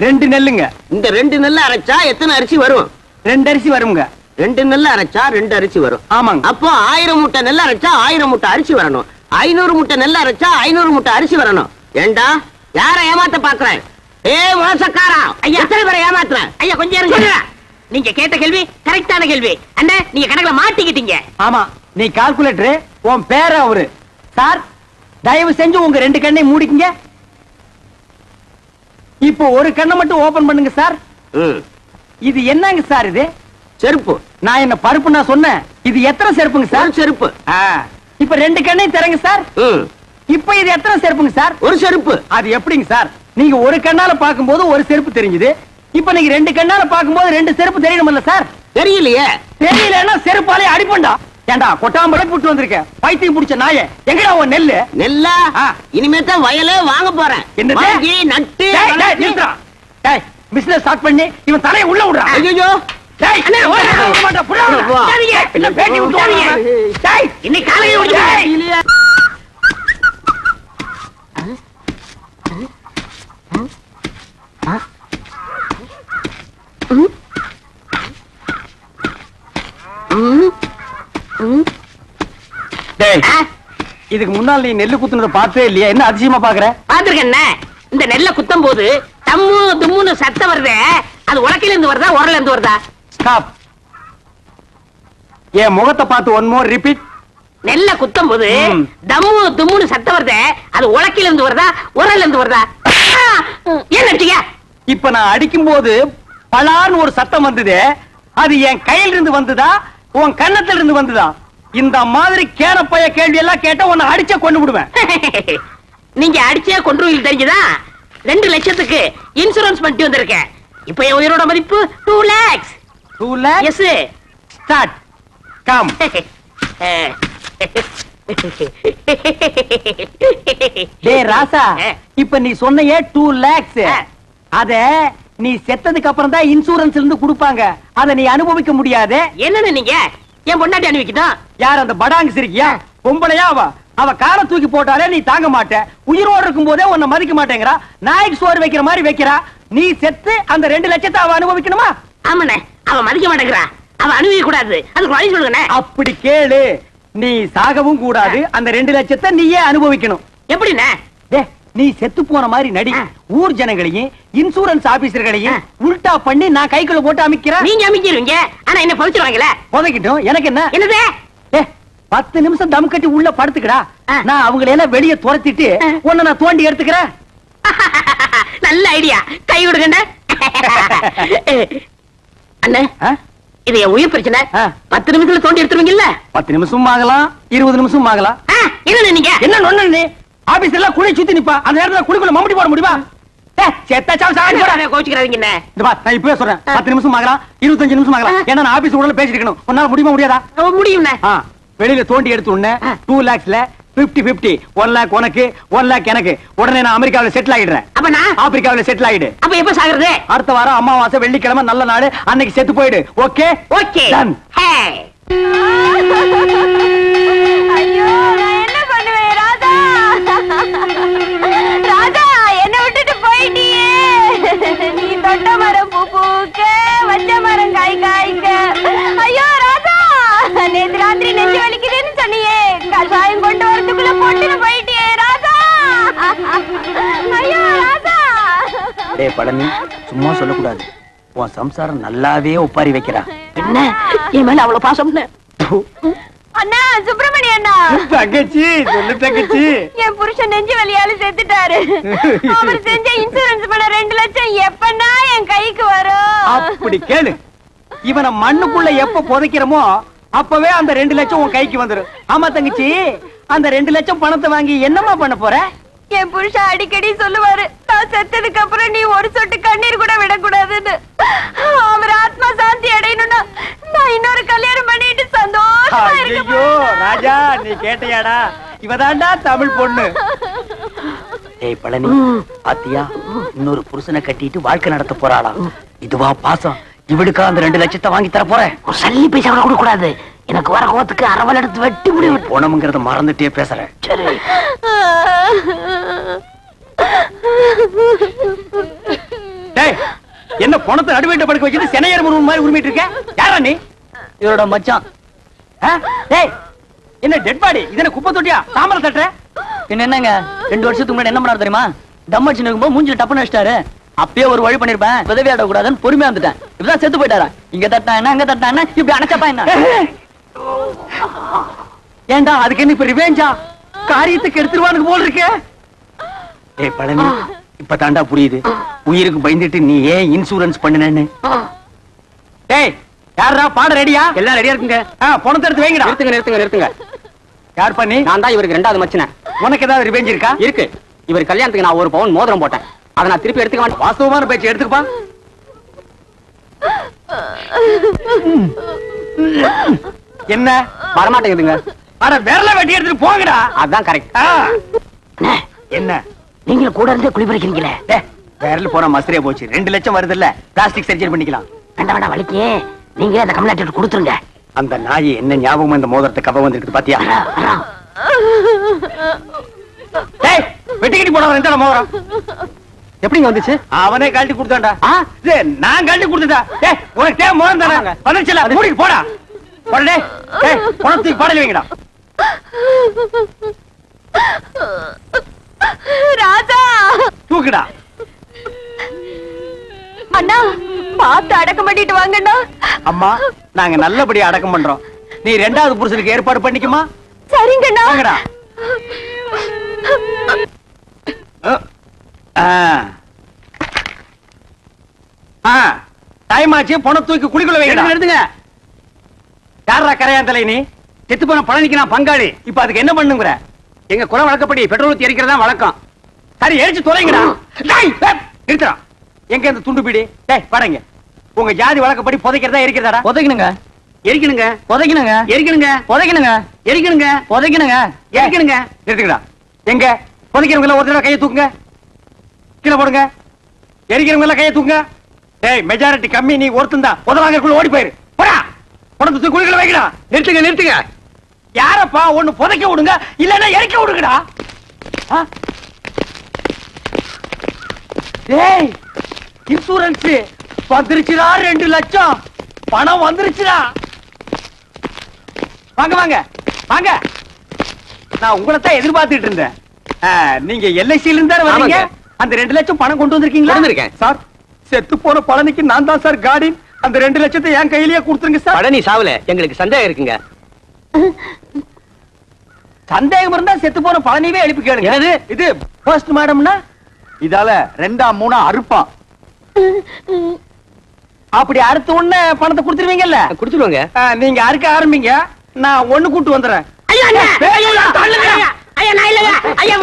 Speaker 5: 2 நெல்லுங்க.
Speaker 2: இந்த 2 நெல்ல அரைச்சா எத்தனை அரிசி வரும்?
Speaker 5: 2 அரிசி வருங்க.
Speaker 2: 2 நெல்ல அரைச்சா 2 அரிசி வரும்.
Speaker 5: ஆமாங்க.
Speaker 2: அப்போ 1000 மூட்டை நெல் அரைச்சா 1000 மூட்டை அரிசி வரணும். 500 மூட்டை நெல் அரைச்சா 500 மூட்டை அரிசி வரணும். ஏண்டா யார ஏமாத்த பாக்குறேன்? மோசக்காரா,
Speaker 1: ஐயா
Speaker 2: எத்தனை பேரை ஏமாத்துறேன்?
Speaker 1: ஐயா கொஞ்சம் இருங்க. நீங்க கேட்ட கேள்வி கரெக்டான கேள்வி. அண்ணே நீங்க கணக்குல மாட்டிக்கிட்டீங்க.
Speaker 5: ஆமா நீ கால்குலேட்டர், உன் பேர அவரு. சார் தயவு செஞ்சு உங்க 2 கண்ணை மூடிக்கங்க. இப்போ ஒரு கண்ணை மட்டும் ஓபன் பண்ணுங்க சார். இது என்னங்க சார்? இது
Speaker 2: செருப்பு.
Speaker 5: நான் என்ன பருப்பு நான் சொன்னேன். இது எத்தனை செருப்புங்க சார்?
Speaker 2: செருப்பு.
Speaker 5: இப்ப 2 கண்ணையும் தரங்க சார். இப்ப இது எத்தனை செருப்புங்க சார்?
Speaker 2: ஒரு செருப்பு.
Speaker 5: அது எப்படிங்க சார்? நீங்க ஒரு கண்ணால பாக்கும்போது ஒரு செருப்பு தெரிஞ்சது. இப்ப நீங்க 2 கண்ணால பாக்கும்போது 2 செருப்பு தெரியணும்ல சார்?
Speaker 2: தெரியலையே.
Speaker 5: தெரியலன்னா செருப்பாலே அடிப்பண்டா. ஏண்டா கொட்டாம்பளை புட்டு வந்திருக்க பைத்தியம் பிடிச்ச நாயே. எங்கடா உன் நெல்லு?
Speaker 2: நெல்லா? இனிமே தான் வயலே வாங்க போறேன். வாங்கி நட்டு
Speaker 5: பிசினஸ் ஸ்டார்ட் பண்ணி இவன் தலையை உள்ள விடுறான்.
Speaker 2: ஐயோ
Speaker 1: இன்னைக்கு காலையில
Speaker 2: இதுக்கு முன்னால் நீ நெல்லு குத்துனதை பார்த்தே இல்லையா? என்ன அதிசயமா பாக்குற?
Speaker 1: பாத்துருக்கேன். இந்த நெல்லை குத்தும் போது தம்மு தும்முன்னு சத்தம் வருதே, அது உலக்கையில இருந்து வருதா உரல்ல இருந்து வருதா?
Speaker 2: ஸ்டாப். என் முகத்தை பார்த்து ஒன் மோர் ரிப்பீட்.
Speaker 1: நெல்லை குத்தும் போது தம்மு தும்முன்னு சத்தம் வருதே, அது உலக்கையில இருந்து வருதா உரல்ல இருந்து வருதா? ஏன் அடிச்சீங்க?
Speaker 2: இப்ப நான் அடிக்கும் போது பலான்னு ஒரு சத்தம் வந்தது. அது என் கையில இருந்து வந்ததா உன் கன்னத்துல இருந்து வந்ததா? இந்த மாதிரி கேனப்பைய கேள்வி எல்லாம் கேட்ட உன்னை அடிச்சே கொண்டு விடுவேன்.
Speaker 1: நீங்க அடிச்சே கொன்றுவீங்க தெரிஞ்சுதா? 2 லட்சத்துக்கு இன்சூரன்ஸ் பண்ணிட்டு வந்திருக்கேன். இப்ப என் உயிரோட மதிப்பு 2 lakhs.
Speaker 2: 2 lakhs?
Speaker 1: Yes.
Speaker 2: Start. Come. டேய் ராசா, இப்ப நீ சொன்னையே 2 lakhs. அத நீ செத்ததுக்கு அப்புறம் தான் இன்சூரன்ஸ்ல இருந்து கொடுப்பாங்க. அத நீ அனுபவிக்க முடியாது.
Speaker 1: என்னன்னு நீங்க என் பொண்டாட்டி அனுபவிக்கணும்?
Speaker 2: யார் அந்த படாங்கு சிரிக்கியா? பொம்பளையா அவ காலை தூக்கி போட்டாலே நீ தாங்க மாட்ட. உயிரோடு இருக்கும் போதே உன்னை மதிக்க மாட்டேங்கிறா. நாய்க்கு சோறு வைக்கிற மாதிரி வைக்கிறா. நீ செத்து அந்த 2 லட்சத்தை அவ அனுபவிக்கணுமா?
Speaker 1: ஆமாண்ணே, அவ மதிக்க மாட்டேங்கிறா. அவ அனுபவிக்க கூடாது. அதுக்கு வழி சொல்லுங்க.
Speaker 2: அப்படி கேளு. நீ சாகவும் கூடாது. அந்த 2 லட்சத்தை நீயே அனுபவிக்கணும்.
Speaker 1: எப்படிண்ணே?
Speaker 2: நீ செத்து போன மாதிரி நடி. ஊர் ஜனங்களையும் இன்சூரன்ஸ் ஆபீசர்களையும் உல்டா பண்ணி நான் கைக்குள்ள போட்டு அமைக்கிறேன்.
Speaker 1: நீங்க அமைக்கிறீங்க, ஆனா என்ன பவிச்சிருவாங்கல?
Speaker 2: புதைக்கிட்டோம். எனக்கு என்ன?
Speaker 1: என்னது?
Speaker 2: 10 நிமிஷம் தம் கட்டி உள்ள படுத்துக்கடா. நான் அவங்களை எல்லாம் வெளியே துரத்திட்டு உன்னை நான் தோண்டி எடுத்துக்கிறேன்.
Speaker 1: நல்ல ஐடியா. கை விடுங்க அண்ணே. இது என் உயிர் பிரச்சனை. 10 நிமிஷத்துல தோண்டி எடுத்துருவீங்கல்ல?
Speaker 2: 10 நிமிஷம் ஆகலாம், 20 நிமிஷம் ஆகலாம்.
Speaker 1: என்ன நீங்க
Speaker 2: என்ன நொண்ணு? நீ ஆபீஸ் எல்லாம் குழி சுத்தி நிப்பா. அந்த நேரத்துல குழிக்குள்ள மம்பட்டி போட முடியுமா?
Speaker 1: கோச்சுக்கிறாதீங்க.
Speaker 2: நான் இப்பவே சொல்றேன். 10 நிமிஷம் ஆகலாம், 25 நிமிஷம் ஆகலாம். ஏன்னா நான் ஆபீஸ் உடனே பேசிட்டு இருக்கணும். உன்னால முடியுமா முடியாதா?
Speaker 1: முடியும்.
Speaker 2: வெளியில தோண்டி எடுத்து உடனே 2 lakhsல 50-50. 1 lakh உனக்கு, 1 lakh எனக்கு. உடனே நான் அமெரிக்காவில செட்டில் ஆயிடுறேன்.
Speaker 1: அப்ப நான்
Speaker 2: ஆப்பிரிக்காவில செட்டில் ஆயிடு.
Speaker 1: அப்ப எப்ப சாகுறது?
Speaker 2: அடுத்த வாரம் அமாவாசை வெள்ளிக்கிழமை நல்ல நாடு. அன்னைக்கு செத்து போயிடு. ஓகே?
Speaker 1: ஓகே.
Speaker 3: ஐயோ, நான் என்ன பண்ணுவேன் ராதா? ராதா, என்ன விட்டுட்டு போயிட்டியே. நீ தொட்ட மரம் பூ பூக்க, வச்ச மரம் காய் காய்க்க. ஐயோ ராதா, நேத்து ராத்திரி நெஞ்சு வலிக்குதுன்னு சொன்னியே, கஷாயம் கொண்டு வரதுக்குள்ள போட்டுன்னு போயிட்டியே ராதா. ஐயோ ராதா.
Speaker 2: டேய் பழனி, சும்மா சொல்லக்கூடாது. உன் சம்சாரம் நல்லாவே ஒப்பாரி வைக்கிறா.
Speaker 1: என்ன என் மேல அவ்வளவு பாசம்?
Speaker 3: அண்ணா, சுப்பிரமணிய அண்ணா.
Speaker 2: தங்கச்சி, சொல்லு தங்கச்சி.
Speaker 3: என் புருஷன் நெஞ்சு வலியால செத்துட்டாரு. அவர் செஞ்ச இன்சூரன்ஸ் பண்ண 2 லட்சம் எப்பன்னா என் கைக்கு வரும்?
Speaker 2: அப்படி கேளு. இவனை மண்ணுக்குள்ள எப்ப புதைக்கிறோமோ அப்பவே அந்த 2 லட்சம் உன் கைக்கு வந்துரும். ஆமா தங்கச்சி, அந்த 2 லட்சம் பணத்தை வாங்கி என்னமா பண்ண போற?
Speaker 3: என் புருஷன் அடிக்கடி சொல்லுவாரு, நான் செத்ததுக்கு அப்புறம் நீ ஒரு சொட்டு கண்ணீர் கூட விடக்கூடாதுன்னு. அவர் ஆத்மா சாந்தி அடையணும்னா நான் இன்னொரு கல்யாணம் பண்ணிட்டு சந்தோஷமா இருக்க
Speaker 2: ஐயோ ராஜா, நீ கேட்டையாடா? இவதாண்டா தமிழ் பொண்ணு. ஏய் பழனி, பாத்தியா? இன்னொரு புருஷனை கட்டிட்டு வாழ்க்கை நடத்த போறாளா? இதுவா பாசம்? இவளுக்கா அந்த 2 லட்சத்தை வாங்கி தர போறேன்?
Speaker 1: ஒரு சல்லி பைசா கூட கொடுக்க கூடாது. எனக்கு வர கோத்துக்கு அரவல் எடுத்து வெட்டி முடிவு.
Speaker 2: போனமுங்கிறத மறந்துட்டே பேசுறேன்.
Speaker 1: சரி.
Speaker 2: டேய், என்ன பணத்தை நடுவேட்ட படுக்க வச்சிட்டு சென்னையர் முருகன் மாதிரி உரிமிட்டு இருக்க? யாரா நீ?
Speaker 5: இதோட மச்சான்.
Speaker 2: டேய், என்ன டெட் பாடி? இதென்ன குப்பை தொட்டியா? சாம்பல் தட்டுற?
Speaker 5: பின்ன என்னங்க, 2 வருஷத்துக்கு முன்னாடி என்ன பண்ணாரு தெரியுமா? தம் அடிச்சு இருக்கும்போது மூஞ்சில டப்புன்னு வச்சிட்டாரு. அப்பயே ஒரு வழி பண்ணிருப்பேன், உதவி ஆட கூடாதுன்னு பொறுமையா வந்துட்டேன். இப்பதான் செத்து போயிட்டாரா? இங்க தட்டா என்ன, அங்க தட்டா என்ன, இப்படி அணைச்சப்பா என்ன?
Speaker 2: ஏண்டா அதுக்கு என்ன இப்ப ரிவேஞ்சா? காரியத்துக்கு எடுத்துருவானுக்கு போல இருக்க. ஏய் பழனி, இப்ப தாண்டா புரியுது உயிருக்கு பயந்துட்டு நீ ஏன் இன்சூரன்ஸ் பண்ணுனேன்னு. டேய், யாரா பாட ரெடியா?
Speaker 4: எல்லாம் ரெடியா இருக்குங்க.
Speaker 2: பணத்தை எடுத்து வைங்கடா.
Speaker 4: நிறுத்துங்க.
Speaker 2: யார் பண்ணி?
Speaker 4: நான் தான் இவருக்கு 2வது மச்சனை.
Speaker 2: உனக்கு ஏதாவது ரிவேஞ்ச் இருக்கா?
Speaker 4: இருக்கு. இவர் கல்யாணத்துக்கு நான் 1 பவுன் மோதிரம் போட்டேன். அதை நான் திருப்பி எடுத்துக்க மாட்டேன்.
Speaker 2: வாஸ்தவமான பேச்சு எடுத்துக்கப்பா. என்ன
Speaker 4: வரமாட்டேங்குதுங்க.
Speaker 2: அட விரல வெட்டி எடுத்துட்டு போங்கடா.
Speaker 4: அதான் கரெக்ட்.
Speaker 2: என்ன
Speaker 1: நீங்களும் கூட இருந்தே குழி பறிக்கிறீங்களே?
Speaker 2: விரல் போனா மசரே போச்சு. 2 லட்சம் வருது இல்ல, பிளாஸ்டிக் சர்ஜரி பண்ணிக்கலாம்.
Speaker 1: வேண்டாம் வலிக்கு. நீங்க அந்த கம்யூனிட்டி கொடுத்துருங்க.
Speaker 2: அந்த நாய் என்ன ஞாபகம் இந்த மோதிரத்தை கவ வந்திருக்கு பாத்தியா? டேய், வெட்டிக்கிட்டு போனவன் இந்த மோதிரம்
Speaker 4: எப்படிங்க வந்துச்சு?
Speaker 2: அவனே கழட்டி கொடுத்தான்டா. நான் கழட்டி கொடுத்தா? டேய், உனக்கு தேவை மோதிரம் தானே? வந்துச்சுல, மூடிக்கு போடா. போடா டேய். டேய், பணத்துக்கு பாடல வைங்கடா.
Speaker 3: ராதா
Speaker 2: தூக்குடா.
Speaker 3: அண்ணா பார்த்து அடக்கம் பண்ணிட்டு வாங்கண்ணா.
Speaker 2: அம்மா நாங்க நல்லபடியா அடக்கம் பண்றோம். நீ 2வது புருஷனுக்கு ஏற்பாடு பண்ணிக்குமா?
Speaker 3: சரிங்கண்ணா.
Speaker 2: வாங்கடா. டைம் ஆச்சு. பணம் தூக்கி குளிக்குள்ள வைங்க. எடுத்துங்க. யாரா கரையாந்தலை நீ? செத்து போன பழனிக்கு நான் பங்காளி. இப்ப அதுக்கு என்ன பண்ணுங்கிற? எங்க குல வழக்கப்படி பெட்ரோல் ஊத்தி எரிக்கிறதா வழக்கம். சரி எரிச்சு தொலைங்கடா. நிறுத்துறா. எங்க இந்த துண்டு பீடி? டேய் பாருங்க. உங்க ஜாதி வழக்கப்படி புதைக்கிறதா எரிக்கிறதாடா?
Speaker 5: புதைக்கணுங்க.
Speaker 2: எரிக்கணுங்க.
Speaker 5: புதைக்கணுங்க.
Speaker 2: எரிக்கணுங்க.
Speaker 5: புதைக்கணுங்க.
Speaker 2: எரிக்கணுங்க.
Speaker 5: புதைக்கணுங்க.
Speaker 2: எரிக்கணுங்க. நிறுத்துங்கடா. எங்க புதைக்கிறவங்க ஒரு தடவை கையை தூக்குங்க. கீழே போடுங்க. எரிக்கிறவங்க எல்லாம் கையை தூக்குங்க. டேய் மெஜாரிட்டி கம்மி. நீ ஒருத்தன் தான். புதவாங்கக்குள்ள ஓடி போயிரு. போடா. பணத்தை தூக்கி குழிக்குள்ள வைக்கடா. நிறுத்துங்க நிறுத்துங்க. யாரப்பா ஒண்ணு புதைக்க விடுங்க, இல்லன்னா எரிக்க விடுங்கடா. டேய் இன்சூரன்ஸ் வந்துருச்சுடா. 2 லட்சம் பணம் வந்துருச்சுடா. வாங்க வாங்க வாங்க. நான் உங்களை தான் எதிர்பார்த்துட்டு இருந்தேன். நீங்க எல்ஐசில இருந்தா வரீங்க. அந்த 2 லட்சம் பணம் கொண்டு வந்திருக்கீங்களா?
Speaker 4: வந்திருக்கேன்
Speaker 2: சார். செத்து போன பழனிக்கு நான் தான் சார் கார்டின். அந்த 2 லட்சத்தை என் கையிலேயே கொடுத்துருங்க சார்.
Speaker 4: பழனி சாவல, எங்களுக்கு சந்தேகம் இருக்குங்க.
Speaker 2: சந்தேகம் இருந்தா செத்து போன பழனியே எழுப்பி கேளுங்க. இது போஸ்ட் மாடம்னா இதால 2ஆ 3ஆ அறுப்பான். அப்படி அறுத்த உடனே பணத்தை கொடுத்துருவீங்கல்ல?
Speaker 4: குடுத்துருவாங்க.
Speaker 2: நீங்க அறுக்க ஆரம்பிங்க. நான் ஒண்ணு கூட்டு வந்துடுறேன்.
Speaker 1: ஐயா நான் இல்லையா ஐயா